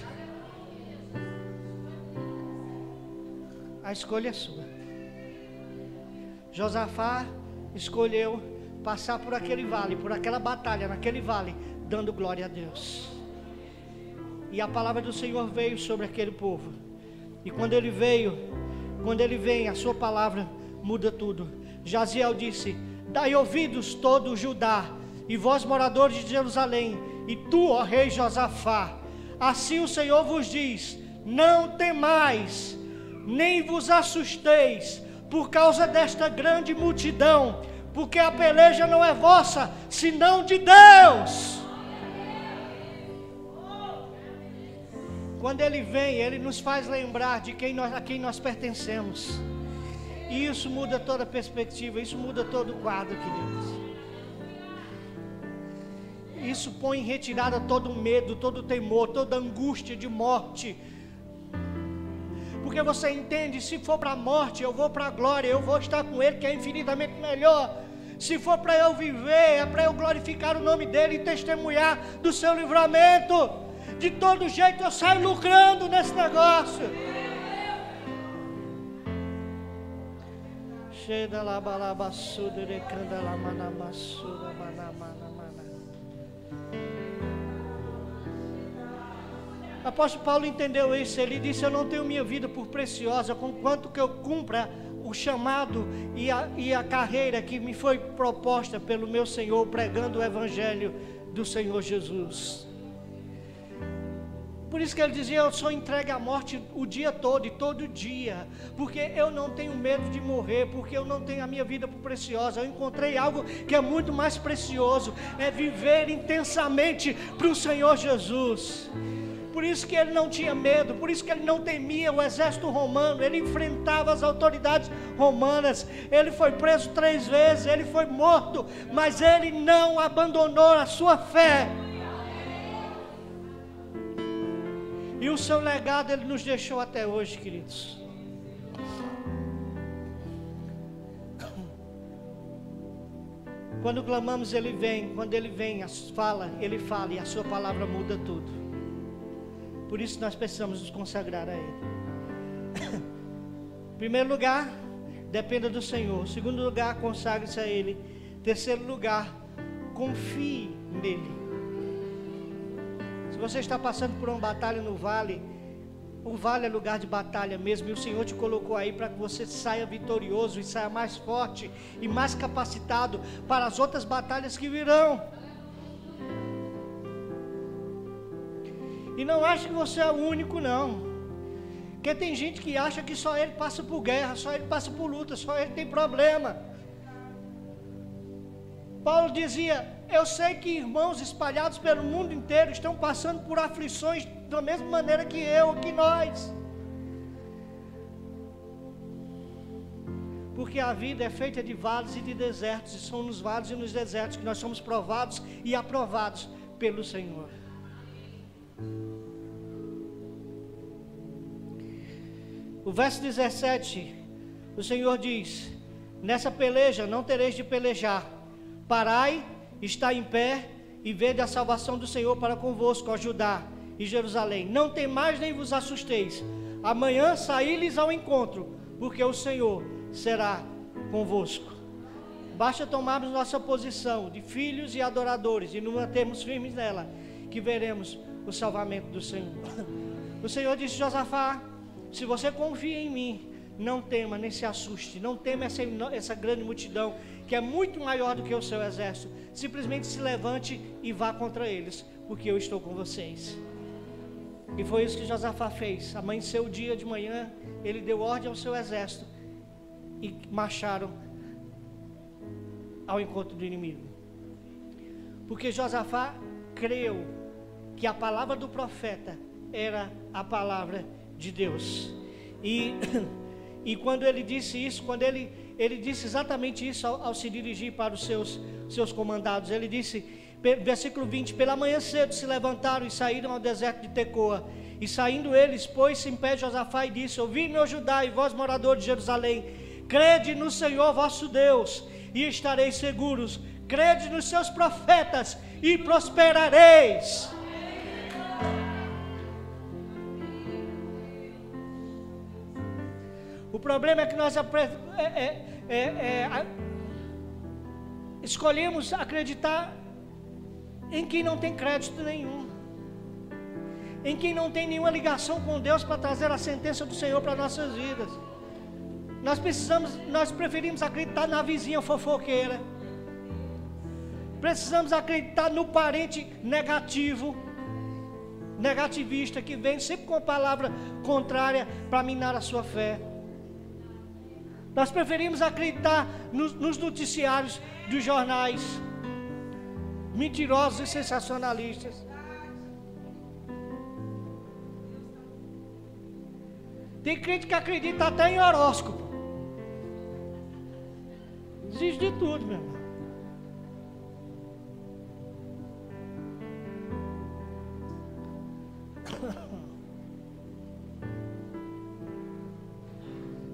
A: A escolha é sua. Josafá escolheu passar por aquele vale, por aquela batalha, naquele vale, dando glória a Deus. E a palavra do Senhor veio sobre aquele povo. E quando ele vem, a sua palavra muda tudo. Jaziel disse: dai ouvidos todo Judá, e vós moradores de Jerusalém, e tu, ó rei Josafá, assim o Senhor vos diz: não temais, nem vos assusteis, por causa desta grande multidão, porque a peleja não é vossa, senão de Deus. Quando Ele vem, Ele nos faz lembrar de a quem nós pertencemos, e isso muda toda a perspectiva, isso muda todo o quadro, queridos. Isso põe em retirada todo o medo, todo o temor, toda a angústia de morte, porque você entende: se for para a morte, eu vou para a glória, eu vou estar com Ele, que é infinitamente melhor. Se for para eu viver, é para eu glorificar o nome dEle e testemunhar do seu livramento. De todo jeito eu saio lucrando nesse negócio. O apóstolo Paulo entendeu isso. Ele disse: eu não tenho minha vida por preciosa, conquanto que eu cumpra o chamado e a carreira que me foi proposta pelo meu Senhor, pregando o evangelho do Senhor Jesus. Por isso que ele dizia: eu sou entregue à morte o dia todo e todo dia, porque eu não tenho medo de morrer, porque eu não tenho a minha vida por preciosa. Eu encontrei algo que é muito mais precioso, é viver intensamente para o Senhor Jesus. Por isso que ele não tinha medo, por isso que ele não temia o exército romano, ele enfrentava as autoridades romanas. Ele foi preso 3 vezes, ele foi morto, mas ele não abandonou a sua fé. E o seu legado ele nos deixou até hoje, queridos. Quando clamamos, ele vem. Quando ele vem, ele fala e a sua palavra muda tudo. Por isso nós precisamos nos consagrar a ele. Em primeiro lugar, dependa do Senhor. Em segundo lugar, consagre-se a ele. Em terceiro lugar, confie nele. Se você está passando por uma batalha no vale, o vale é lugar de batalha mesmo, e o Senhor te colocou aí para que você saia vitorioso e saia mais forte e mais capacitado para as outras batalhas que virão. E não ache que você é o único, não. Porque tem gente que acha que só ele passa por guerra, só ele passa por luta, só ele tem problema. Paulo dizia: eu sei que irmãos espalhados pelo mundo inteiro estão passando por aflições da mesma maneira que eu, que nós. Porque a vida é feita de vales e de desertos, e são nos vales e nos desertos que nós somos provados e aprovados pelo Senhor. O verso 17, o Senhor diz: nessa peleja não tereis de pelejar, parai, está em pé e vede a salvação do Senhor para convosco, ó Judá e Jerusalém. Não temais nem vos assusteis. Amanhã saí-lhes ao encontro, porque o Senhor será convosco. Basta tomarmos nossa posição de filhos e adoradores e nos mantermos firmes nela, que veremos o salvamento do Senhor. O Senhor disse: Josafá, se você confia em mim, não tema nem se assuste, não tema essa grande multidão que é muito maior do que o seu exército. Simplesmente se levante e vá contra eles, porque eu estou com vocês. E foi isso que Josafá fez. Amanheceu o dia de manhã, ele deu ordem ao seu exército e marcharam ao encontro do inimigo. Porque Josafá creu que a palavra do profeta era a palavra de Deus. E quando ele disse isso, quando ele disse exatamente isso ao se dirigir para os seus comandados, ele disse, versículo 20: pela manhã cedo se levantaram e saíram ao deserto de Tecoa, e saindo eles, pôs-se em pé Josafá e disse: ouvi-me, ó Judá, e vós moradores de Jerusalém, crede no Senhor vosso Deus, e estareis seguros, crede nos seus profetas, e prosperareis. O problema é que nós escolhemos acreditar em quem não tem crédito nenhum, em quem não tem nenhuma ligação com Deus para trazer a sentença do Senhor para nossas vidas. Nós preferimos acreditar na vizinha fofoqueira, precisamos acreditar no parente negativista, que vem sempre com a palavra contrária para minar a sua fé. Nós preferimos acreditar nos noticiários dos jornais mentirosos e sensacionalistas. Tem crente que acredita até em horóscopo. Existe de tudo, meu irmão.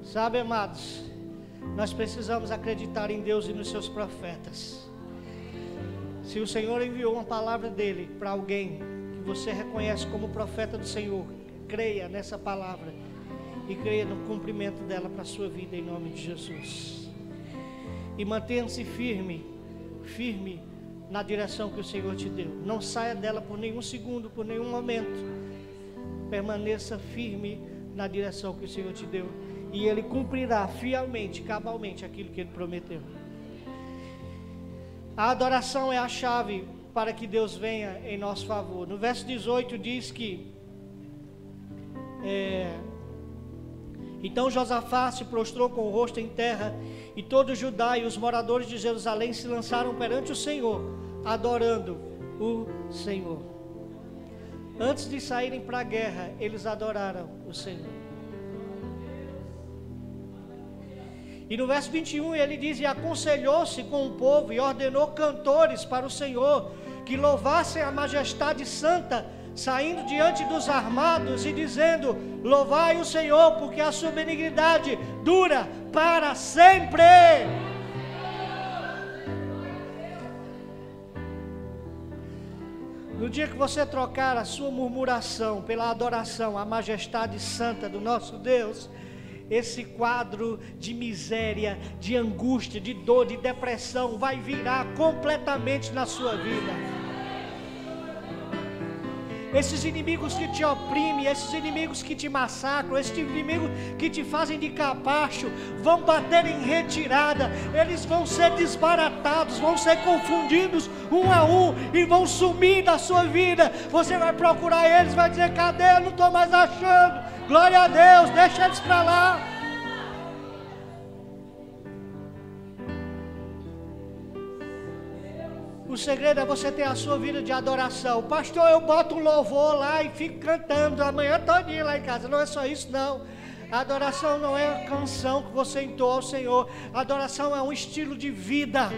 A: Sabe, amados, nós precisamos acreditar em Deus e nos seus profetas. Se o Senhor enviou uma palavra dele para alguém que você reconhece como profeta do Senhor, creia nessa palavra e creia no cumprimento dela para a sua vida, em nome de Jesus. E mantenha-se firme na direção que o Senhor te deu. Não saia dela por nenhum segundo, por nenhum momento. Permaneça firme na direção que o Senhor te deu, e Ele cumprirá fielmente, cabalmente aquilo que Ele prometeu. A adoração é a chave para que Deus venha em nosso favor. No verso 18 diz que então Josafá se prostrou com o rosto em terra, e todo Judá e os moradores de Jerusalém se lançaram perante o Senhor, adorando o Senhor. Antes de saírem para a guerra, eles adoraram o Senhor. E no verso 21 ele diz: e aconselhou-se com o povo e ordenou cantores para o Senhor, que louvassem a majestade santa, saindo diante dos armados e dizendo: louvai o Senhor, porque a sua benignidade dura para sempre. No dia que você trocar a sua murmuração pela adoração à majestade santa do nosso Deus, esse quadro de miséria, de angústia, de dor, de depressão vai virar completamente na sua vida. Esses inimigos que te oprimem, esses inimigos que te massacram, esses inimigos que te fazem de capacho, vão bater em retirada, eles vão ser desbaratados, vão ser confundidos um a um e vão sumir da sua vida. Você vai procurar eles, vai dizer: cadê? Eu não estou mais achando. Glória a Deus, deixa eles para lá. O segredo é você ter a sua vida de adoração. Pastor, eu boto um louvor lá e fico cantando a manhã todinha lá em casa. Não é só isso, não. A adoração não é a canção que você entoa ao Senhor. A adoração é um estilo de vida,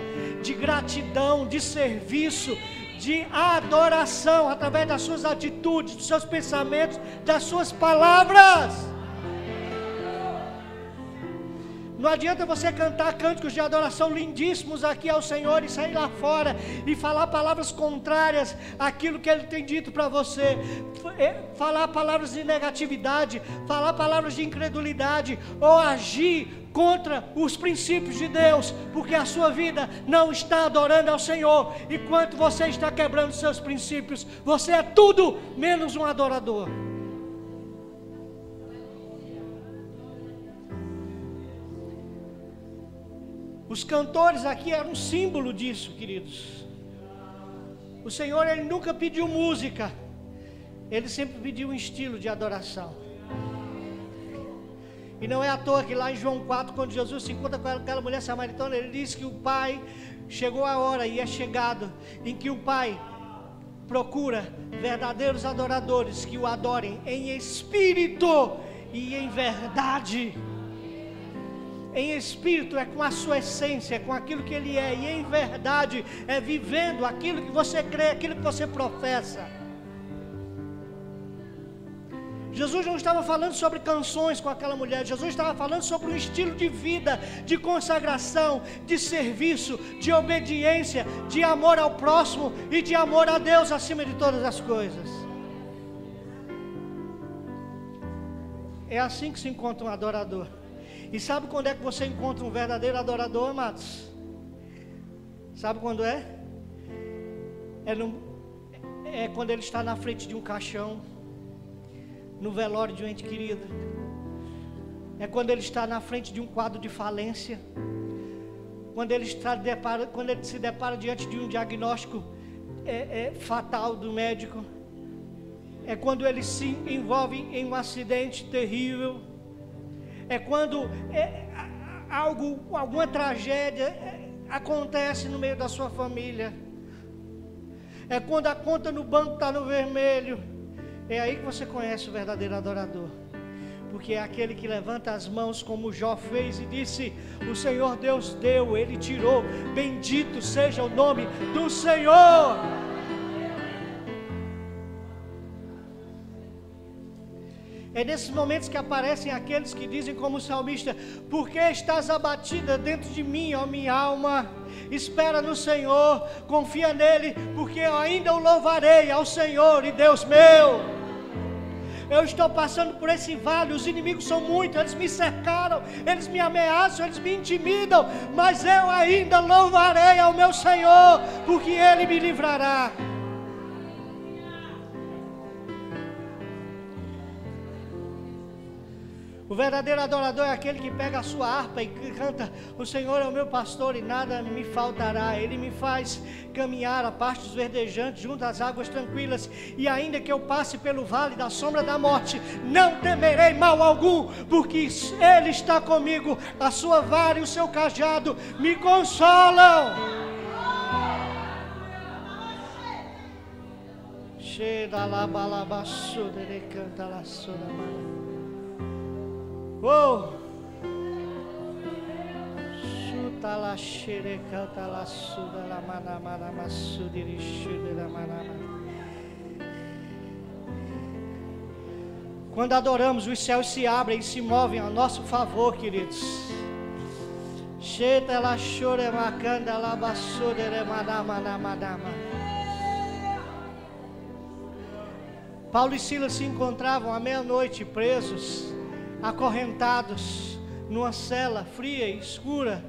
A: de gratidão, de serviço, de adoração, através das suas atitudes, dos seus pensamentos, das suas palavras. Não adianta você cantar cânticos de adoração lindíssimos aqui ao Senhor e sair lá fora e falar palavras contrárias àquilo que Ele tem dito para você, falar palavras de negatividade, falar palavras de incredulidade, ou agir contra os princípios de Deus, porque a sua vida não está adorando ao Senhor. Enquanto você está quebrando seus princípios, você é tudo menos um adorador. Os cantores aqui eram um símbolo disso, queridos. O Senhor, Ele nunca pediu música, Ele sempre pediu um estilo de adoração. E não é à toa que lá em João 4, quando Jesus se encontra com aquela mulher samaritana, Ele diz que o Pai, chegou a hora e é chegado, em que o Pai procura verdadeiros adoradores que o adorem em espírito e em verdade. Em espírito é com a sua essência, é com aquilo que Ele é, e em verdade é vivendo aquilo que você crê, aquilo que você professa. Jesus não estava falando sobre canções com aquela mulher, Jesus estava falando sobre um estilo de vida, de consagração, de serviço, de obediência, de amor ao próximo e de amor a Deus acima de todas as coisas. É assim que se encontra um adorador. E sabe quando é que você encontra um verdadeiro adorador, amados? Sabe quando é? É quando ele está na frente de um caixão, no velório de um ente querido. É quando ele está na frente de um quadro de falência. Quando ele se depara diante de um diagnóstico fatal do médico. É quando ele se envolve em um acidente terrível. É quando alguma tragédia acontece no meio da sua família. É quando a conta no banco está no vermelho. É aí que você conhece o verdadeiro adorador. Porque é aquele que levanta as mãos como Jó fez e disse: o Senhor Deus deu, Ele tirou, bendito seja o nome do Senhor. É nesses momentos que aparecem aqueles que dizem como o salmista: por que estás abatida dentro de mim, ó minha alma? Espera no Senhor, confia nele, porque eu ainda o louvarei ao Senhor e Deus meu. Eu estou passando por esse vale, os inimigos são muitos, eles me cercaram, eles me ameaçam, eles me intimidam, mas eu ainda louvarei ao meu Senhor, porque Ele me livrará. O verdadeiro adorador é aquele que pega a sua harpa e canta: o Senhor é o meu pastor e nada me faltará. Ele me faz caminhar a pastos verdejantes junto às águas tranquilas. E ainda que eu passe pelo vale da sombra da morte, não temerei mal algum, porque Ele está comigo. A sua vara e o seu cajado me consolam. Cheira lá balabassuda de canta lá soda mara. Oh, chuta la xereca, la suda la manamara, massudiri chuda la manama. Quando adoramos, os céus se abrem e se movem a nosso favor, queridos. Cheta la chore macanda la basudere manama. Paulo e Silas se encontravam à meia-noite presos, acorrentados numa cela fria e escura.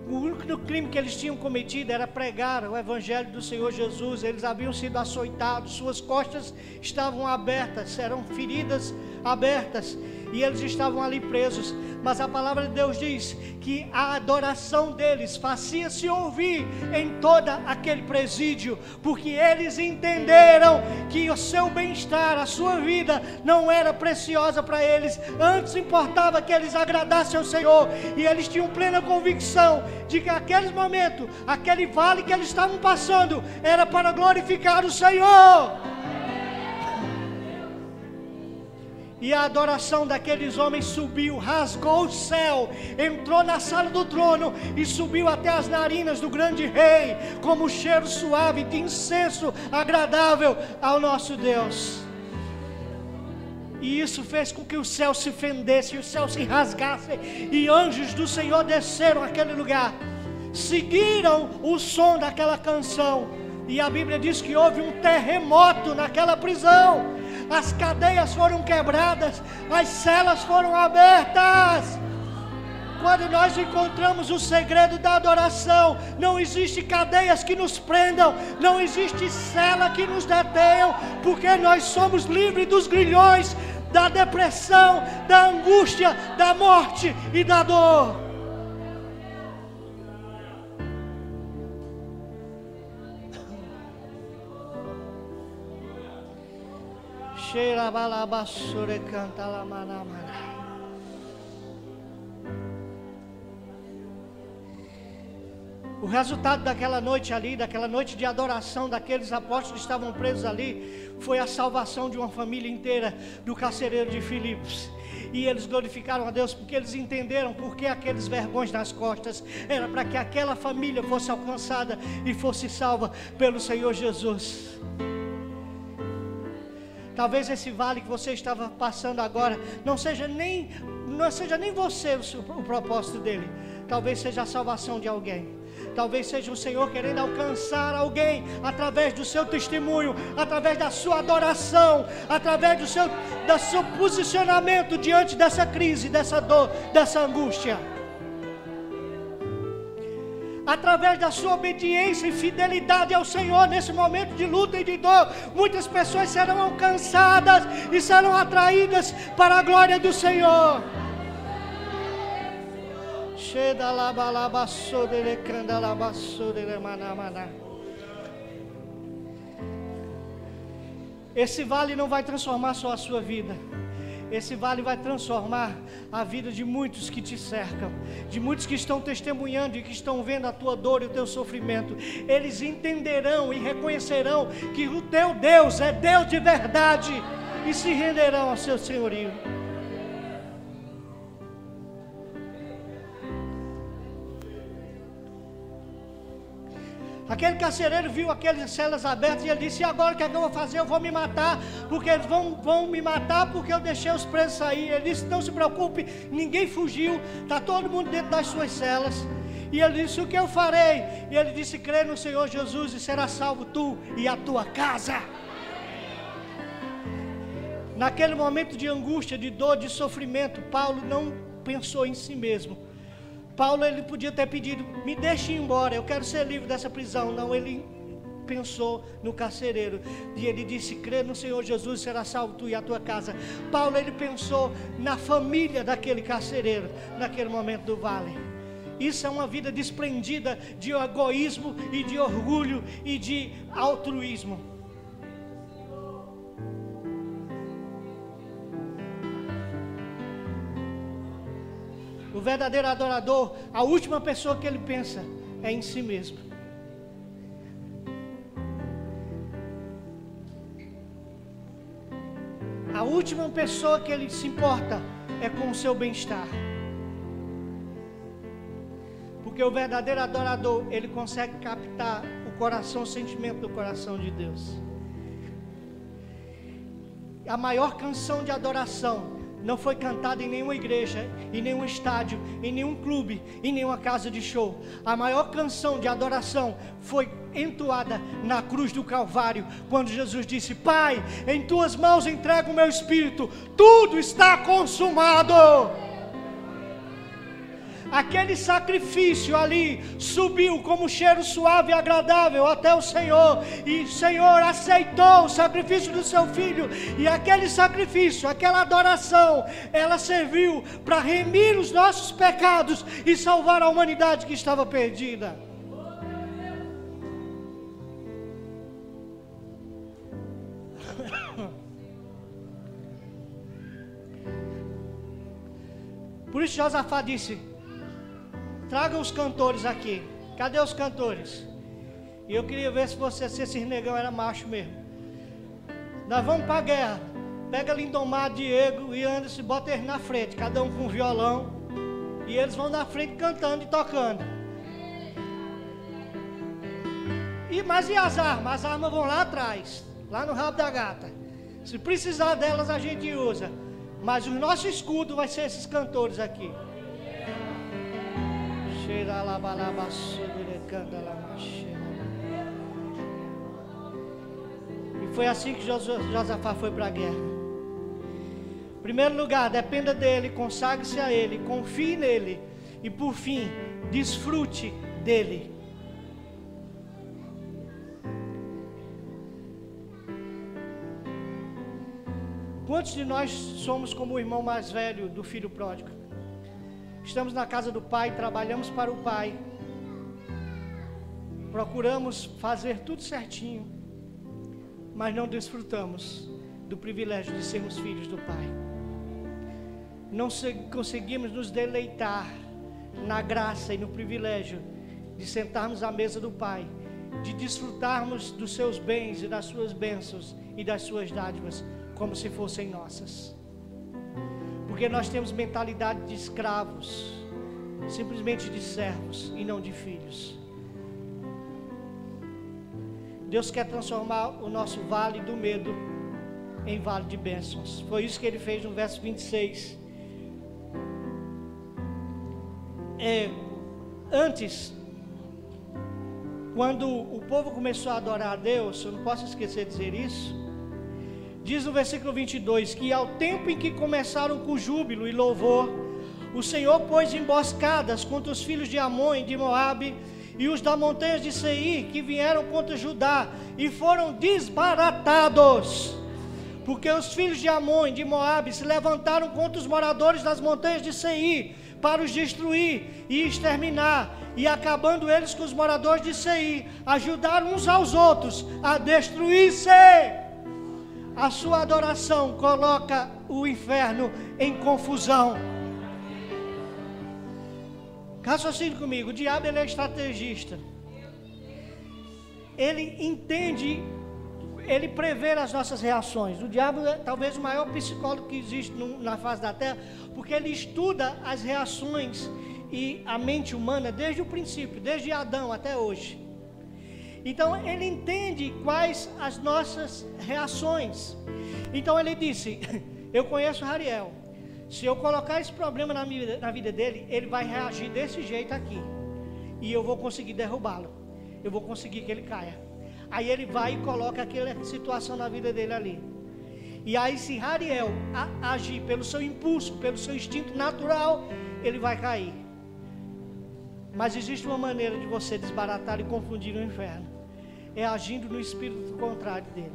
A: O único crime que eles tinham cometido era pregar o evangelho do Senhor Jesus. Eles haviam sido açoitados, suas costas estavam abertas, eram feridas abertas, e eles estavam ali presos. Mas a palavra de Deus diz que a adoração deles fazia-se ouvir em todo aquele presídio, porque eles entenderam que o seu bem-estar, a sua vida não era preciosa para eles, antes importava que eles agradassem ao Senhor. E eles tinham plena convicção de que aquele momento, aquele vale que eles estavam passando, era para glorificar o Senhor. E a adoração daqueles homens subiu, rasgou o céu, entrou na sala do trono e subiu até as narinas do grande rei, como um cheiro suave de incenso agradável ao nosso Deus. E isso fez com que o céu se fendesse, o céu se rasgasse, e anjos do Senhor desceram àquele lugar, seguiram o som daquela canção, e a Bíblia diz que houve um terremoto naquela prisão. As cadeias foram quebradas, as celas foram abertas. Quando nós encontramos o segredo da adoração, não existe cadeias que nos prendam, não existe cela que nos detenham, porque nós somos livres dos grilhões, da depressão, da angústia, da morte e da dor. Cheira balabassure canta la manamana. O resultado daquela noite ali, daquela noite de adoração daqueles apóstolos que estavam presos ali, foi a salvação de uma família inteira do carcereiro de Filipos. E eles glorificaram a Deus porque eles entenderam por que aqueles vergões nas costas. Era para que aquela família fosse alcançada e fosse salva pelo Senhor Jesus. Talvez esse vale que você estava passando agora não seja nem você o propósito dele. Talvez seja a salvação de alguém. Talvez seja o Senhor querendo alcançar alguém através do seu testemunho, através da sua adoração, através do seu posicionamento diante dessa crise, dessa dor, dessa angústia. Através da sua obediência e fidelidade ao Senhor nesse momento de luta e de dor, muitas pessoas serão alcançadas e serão atraídas para a glória do Senhor. Esse vale não vai transformar só a sua vida. Esse vale vai transformar a vida de muitos que te cercam, de muitos que estão testemunhando e que estão vendo a tua dor e o teu sofrimento. Eles entenderão e reconhecerão que o teu Deus é Deus de verdade e se renderão ao seu senhorio. Aquele carcereiro viu aquelas celas abertas e ele disse: e agora o que é que eu vou fazer? Eu vou me matar, porque eles vão me matar porque eu deixei os presos sair. Ele disse: não se preocupe, ninguém fugiu, está todo mundo dentro das suas celas. E ele disse: o que eu farei? E ele disse: crê no Senhor Jesus e será salvo tu e a tua casa. Naquele momento de angústia, de dor, de sofrimento, Paulo não pensou em si mesmo. Paulo, ele podia ter pedido: me deixe ir embora, eu quero ser livre dessa prisão. Não, ele pensou no carcereiro. E ele disse: crê no Senhor Jesus, será salvo tu e a tua casa. Paulo, ele pensou na família daquele carcereiro, naquele momento do vale. Isso é uma vida desprendida de egoísmo e de orgulho e de altruísmo. O verdadeiro adorador, a última pessoa que ele pensa é em si mesmo. A última pessoa que ele se importa é com o seu bem-estar. Porque o verdadeiro adorador, ele consegue captar o coração, o sentimento do coração de Deus. A maior canção de adoração não foi cantada em nenhuma igreja, em nenhum estádio, em nenhum clube, em nenhuma casa de show. A maior canção de adoração foi entoada na cruz do Calvário, quando Jesus disse: Pai, em tuas mãos entrego o meu espírito, tudo está consumado. Aquele sacrifício ali subiu como cheiro suave e agradável até o Senhor, e o Senhor aceitou o sacrifício do seu Filho, e aquele sacrifício, aquela adoração, ela serviu para remir os nossos pecados e salvar a humanidade que estava perdida. Por isso Josafá disse: traga os cantores aqui. Cadê os cantores? E eu queria ver se esse negão era macho mesmo. Nós vamos para a guerra. Pega Lindomar, Diego e Anderson, bota eles na frente, cada um com um violão, e eles vão na frente cantando e tocando. Mas e as armas? As armas vão lá atrás, lá no rabo da gata. Se precisar delas a gente usa, mas o nosso escudo vai ser esses cantores aqui. E foi assim que Josafá foi para a guerra. Em primeiro lugar, dependa dele, consagre-se a ele, confie nele, e por fim, desfrute dele. Quantos de nós somos como o irmão mais velho do filho pródigo? Estamos na casa do Pai, trabalhamos para o Pai, procuramos fazer tudo certinho, mas não desfrutamos do privilégio de sermos filhos do Pai. Não conseguimos nos deleitar na graça e no privilégio de sentarmos à mesa do Pai, de desfrutarmos dos seus bens e das suas bênçãos e das suas dádivas como se fossem nossas. Porque nós temos mentalidade de escravos, simplesmente de servos e não de filhos. Deus quer transformar o nosso vale do medo em vale de bênçãos. Foi isso que ele fez no verso 26. Antes, quando o povo começou a adorar a Deus, eu não posso esquecer de dizer isso, diz no versículo 22, que ao tempo em que começaram com júbilo e louvor, o Senhor pôs emboscadas contra os filhos de Amon e de Moabe, e os da montanha de Seir, que vieram contra Judá, e foram desbaratados, porque os filhos de Amon e de Moabe se levantaram contra os moradores das montanhas de Seir, para os destruir e exterminar, e acabando eles com os moradores de Seir, ajudaram uns aos outros a destruir-se. A sua adoração coloca o inferno em confusão. Raciocine comigo, o diabo ele é estrategista. Ele entende, ele prevê as nossas reações. O diabo é talvez o maior psicólogo que existe na face da terra, porque ele estuda as reações e a mente humana desde o princípio, desde Adão até hoje. Então ele entende quais as nossas reações. Então ele disse: eu conheço Hariel, se eu colocar esse problema na vida dele, ele vai reagir desse jeito aqui, e eu vou conseguir derrubá-lo, eu vou conseguir que ele caia. Aí ele vai e coloca aquela situação na vida dele ali. E aí se Hariel agir pelo seu impulso, pelo seu instinto natural, ele vai cair. Mas existe uma maneira de você desbaratar e confundir o inferno. é agindo no espírito contrário dele.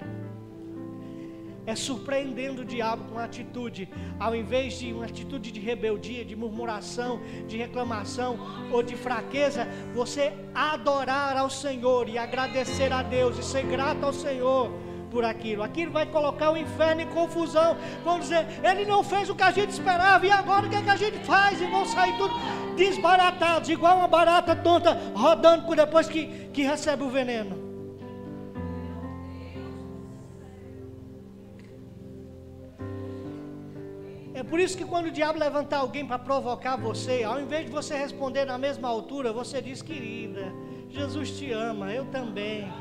A: É surpreendendo o diabo com uma atitude, ao invés de uma atitude de rebeldia, de murmuração, de reclamação ou de fraqueza, você adorar ao Senhor e agradecer a Deus e ser grato ao Senhor por aquilo. Aquilo vai colocar o inferno em confusão. Vão dizer, ele não fez o que a gente esperava, e agora o que é que a gente faz? E vão sair tudo desbaratados, igual uma barata tonta rodando depois que recebe o veneno. É por isso que quando o diabo levantar alguém para provocar você, ao invés de você responder na mesma altura, você diz, querida, Jesus te ama, eu também.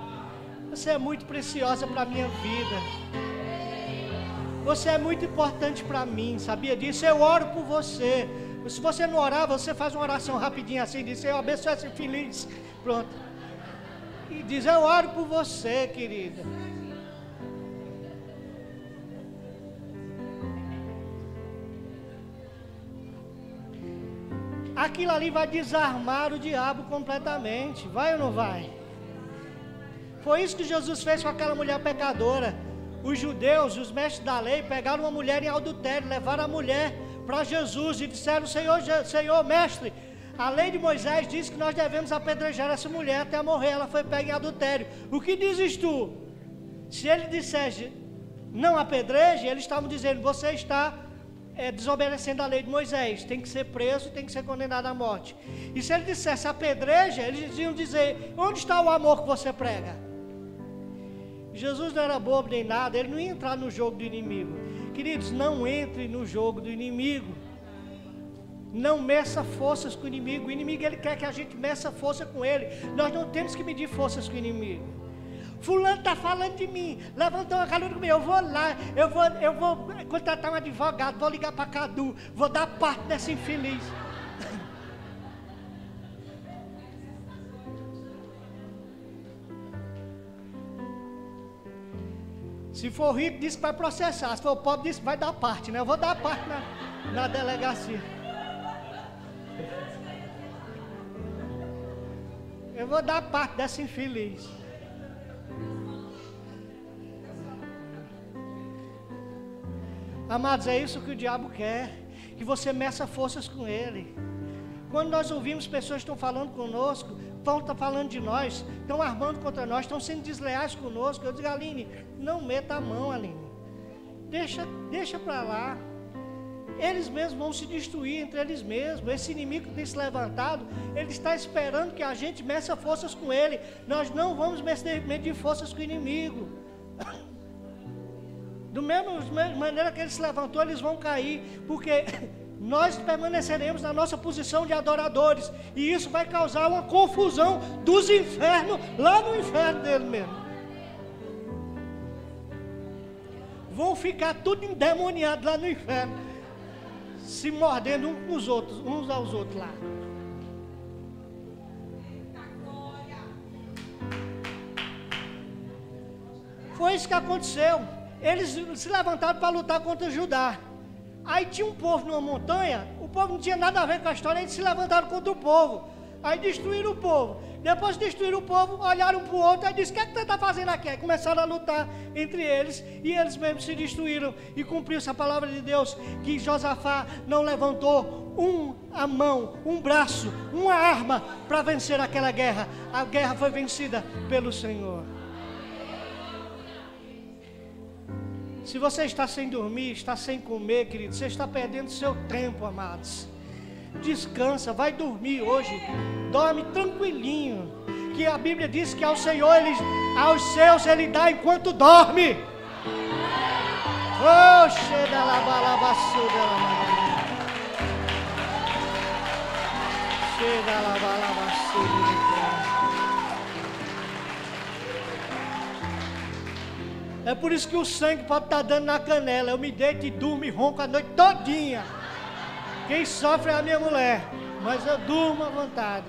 A: Você é muito preciosa para a minha vida. Você é muito importante para mim, sabia disso? Eu oro por você. Se você não orar, você faz uma oração rapidinha assim, diz, eu abençoe esse feliz. Pronto. E diz, eu oro por você, querida. Aquilo ali vai desarmar o diabo completamente. Vai ou não vai? Foi isso que Jesus fez com aquela mulher pecadora. Os judeus, os mestres da lei, pegaram uma mulher em adultério, levaram a mulher para Jesus e disseram, Senhor, mestre, a lei de Moisés diz que nós devemos apedrejar essa mulher até morrer. Ela foi pega em adultério. O que dizes tu? Se ele dissesse, não apedreje, eles estavam dizendo, você está desobedecendo a lei de Moisés, tem que ser preso, tem que ser condenado à morte. E se ele dissesse apedreja, eles iam dizer, onde está o amor que você prega? Jesus não era bobo nem nada, ele não ia entrar no jogo do inimigo. Queridos, não entre no jogo do inimigo. Não meça forças com o inimigo. O inimigo, ele quer que a gente meça força com ele. Nós não temos que medir forças com o inimigo. Fulano está falando de mim, levantou uma calúnia comigo, eu vou lá, eu vou contratar um advogado, vou ligar para Cadu, vou dar parte dessa infeliz. Se for rico, diz que vai processar, se for pobre, diz que vai dar parte, né? Eu vou dar parte na delegacia. Eu vou dar parte dessa infeliz. Amados, é isso que o diabo quer, que você meça forças com ele. Quando nós ouvimos pessoas que estão falando conosco, estão falando de nós, estão armando contra nós, estão sendo desleais conosco, eu digo, Aline, não meta a mão, Aline, deixa para lá. Eles mesmos vão se destruir entre eles mesmos. Esse inimigo que tem se levantado, ele está esperando que a gente meça forças com ele. Nós não vamos medir forças com o inimigo. Do mesmo maneira que ele se levantou, eles vão cair, porque nós permaneceremos na nossa posição de adoradores, e isso vai causar uma confusão dos infernos, lá no inferno dele mesmo. Vão ficar tudo endemoniado lá no inferno, se mordendo uns aos outros lá. Foi isso que aconteceu. Eles se levantaram para lutar contra Judá. Aí tinha um povo numa montanha, o povo não tinha nada a ver com a história, eles se levantaram contra o povo. Aí destruíram o povo. Depois de destruir o povo, olharam para o outro e disseram, o que é que você está fazendo aqui? Aí começaram a lutar entre eles, e eles mesmos se destruíram. E cumpriu-se a palavra de Deus, que Josafá não levantou a mão, um braço, uma arma para vencer aquela guerra. A guerra foi vencida pelo Senhor. Se você está sem dormir, está sem comer, querido, você está perdendo seu tempo, amados. Descansa, vai dormir hoje. Dorme tranquilinho, que a Bíblia diz que ao Senhor, aos seus Ele dá enquanto dorme. Oxe, da la balabassuda la chega la balabassuda. É por isso que o sangue pode estar dando na canela. Eu me deito e durmo e ronco a noite todinha. Quem sofre é a minha mulher, mas eu durmo à vontade.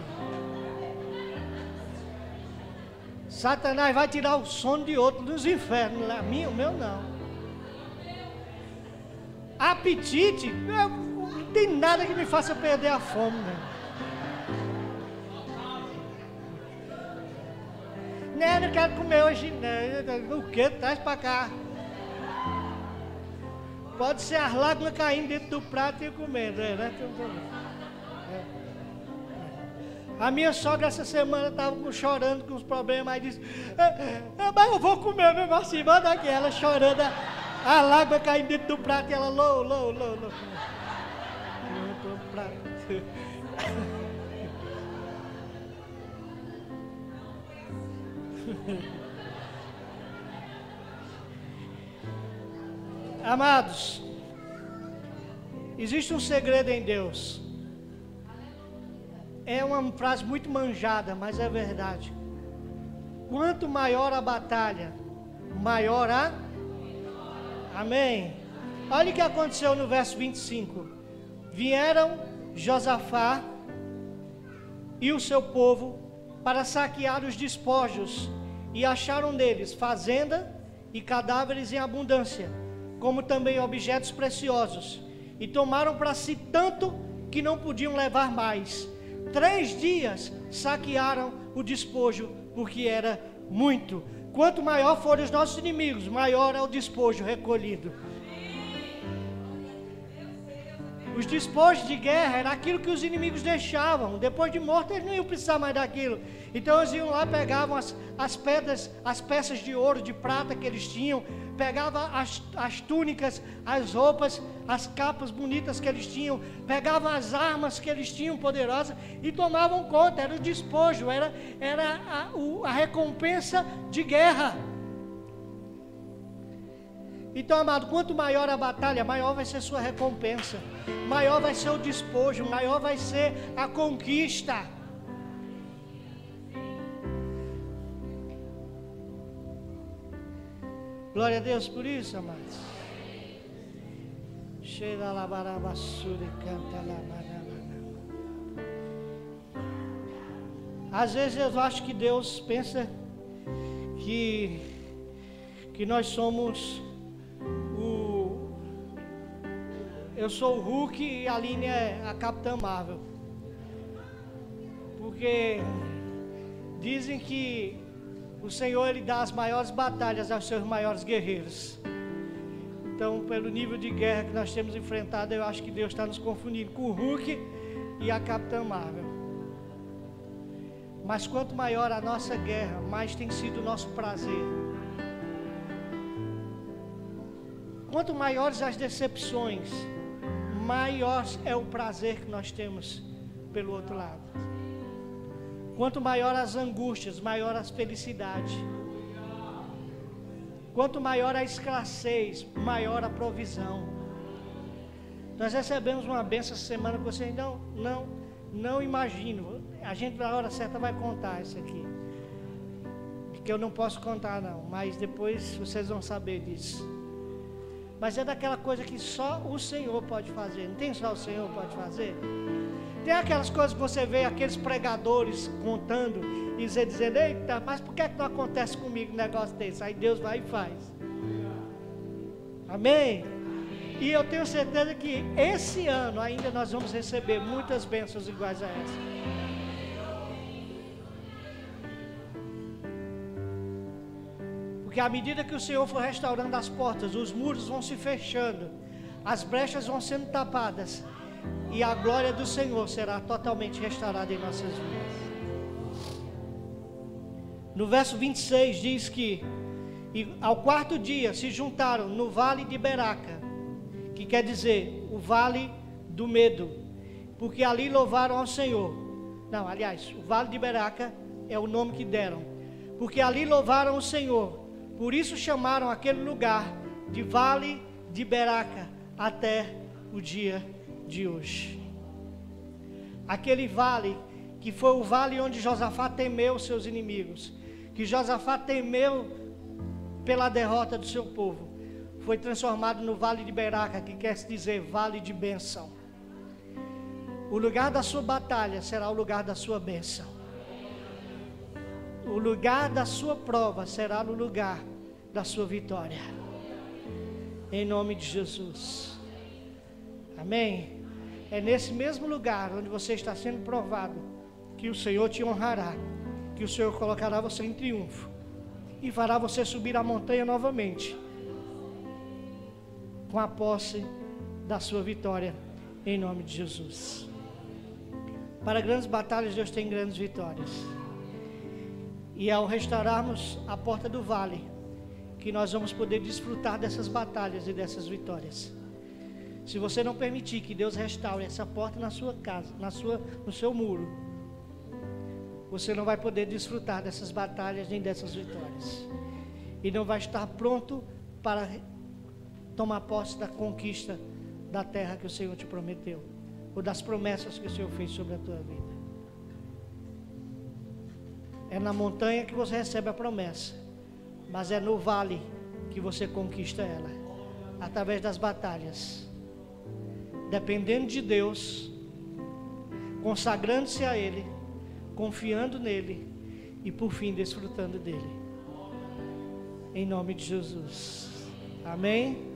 A: Satanás vai tirar o sono de outro dos infernos, o meu não. Apetite, não tem nada que me faça perder a fome, né? Não quero comer hoje não. O que? Traz para cá. Pode ser as lágrimas caindo dentro do prato e comendo, né? A minha sogra essa semana estava chorando com os problemas, aí disse, mas eu vou comer mesmo assim, manda aqui, ela chorando, a lágrima caindo dentro do prato e ela, lou. Amados, existe um segredo em Deus. É uma frase muito manjada, mas é verdade. Quanto maior a batalha, maior a... Amém. Olha o que aconteceu no verso 25. Vieram Josafá e o seu povo para saquear os despojos e acharam neles fazenda e cadáveres em abundância, como também objetos preciosos, e tomaram para si tanto que não podiam levar mais. 3 dias saquearam o despojo, porque era muito. Quanto maior forem os nossos inimigos, maior é o despojo recolhido. Os despojos de guerra era aquilo que os inimigos deixavam. Depois de morto, eles não iam precisar mais daquilo. Então eles iam lá, pegavam as pedras, as peças de ouro, de prata que eles tinham, pegavam as túnicas, as roupas, as capas bonitas que eles tinham, pegavam as armas que eles tinham poderosas e tomavam conta. Era o despojo, era a recompensa de guerra. Então, amado, quanto maior a batalha, maior vai ser sua recompensa, maior vai ser o despojo, maior vai ser a conquista. Glória a Deus por isso, amados. Cheira la barabassura e canta la barabana. Às vezes eu acho que Deus pensa que nós somos eu sou o Hulk e a Aline é a Capitã Marvel. Porque dizem que o Senhor, Ele dá as maiores batalhas aos seus maiores guerreiros. Então, pelo nível de guerra que nós temos enfrentado, eu acho que Deus está nos confundindo com o Hulk e a Capitã Marvel. Mas quanto maior a nossa guerra, mais tem sido o nosso prazer. Quanto maiores as decepções, maior é o prazer que nós temos pelo outro lado. Quanto maior as angústias, maior a felicidade. Quanto maior a escassez, maior a provisão. Nós recebemos uma bênção essa semana que vocês não imaginam. A gente na hora certa vai contar isso aqui. Que eu não posso contar não, mas depois vocês vão saber disso. Mas é daquela coisa que só o Senhor pode fazer. Não tem só o Senhor pode fazer? Tem aquelas coisas que você vê aqueles pregadores contando e você dizendo, eita, mas por que não acontece comigo um negócio desse? Aí Deus vai e faz. Amém? E eu tenho certeza que esse ano ainda nós vamos receber muitas bênçãos iguais a essa. Porque à medida que o Senhor for restaurando as portas, os muros vão se fechando, as brechas vão sendo tapadas, e a glória do Senhor será totalmente restaurada em nossas vidas. No verso 26 diz que ao 4º dia se juntaram no vale de Beraca, que quer dizer o vale do medo, porque ali louvaram ao Senhor. Não, aliás, o vale de Beraca é o nome que deram, porque ali louvaram o Senhor. Por isso chamaram aquele lugar de Vale de Beraca até o dia de hoje. Aquele vale que foi o vale onde Josafá temeu seus inimigos, que Josafá temeu pela derrota do seu povo, foi transformado no Vale de Beraca, que quer dizer Vale de Bênção. O lugar da sua batalha será o lugar da sua bênção. O lugar da sua prova será no lugar da sua vitória. Em nome de Jesus. Amém? É nesse mesmo lugar onde você está sendo provado que o Senhor te honrará, que o Senhor colocará você em triunfo e fará você subir a montanha novamente, com a posse da sua vitória, em nome de Jesus. Para grandes batalhas, Deus tem grandes vitórias. E ao restaurarmos a porta do vale, que nós vamos poder desfrutar dessas batalhas e dessas vitórias. Se você não permitir que Deus restaure essa porta na sua casa, no seu muro, você não vai poder desfrutar dessas batalhas nem dessas vitórias. E não vai estar pronto para tomar posse da conquista da terra que o Senhor te prometeu, ou das promessas que o Senhor fez sobre a tua vida. É na montanha que você recebe a promessa, mas é no vale que você conquista ela, através das batalhas, dependendo de Deus, consagrando-se a Ele, confiando nele e por fim desfrutando dele, em nome de Jesus. Amém?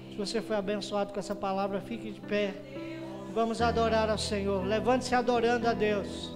A: Se você foi abençoado com essa palavra, fique de pé, vamos adorar ao Senhor. Levante-se adorando a Deus.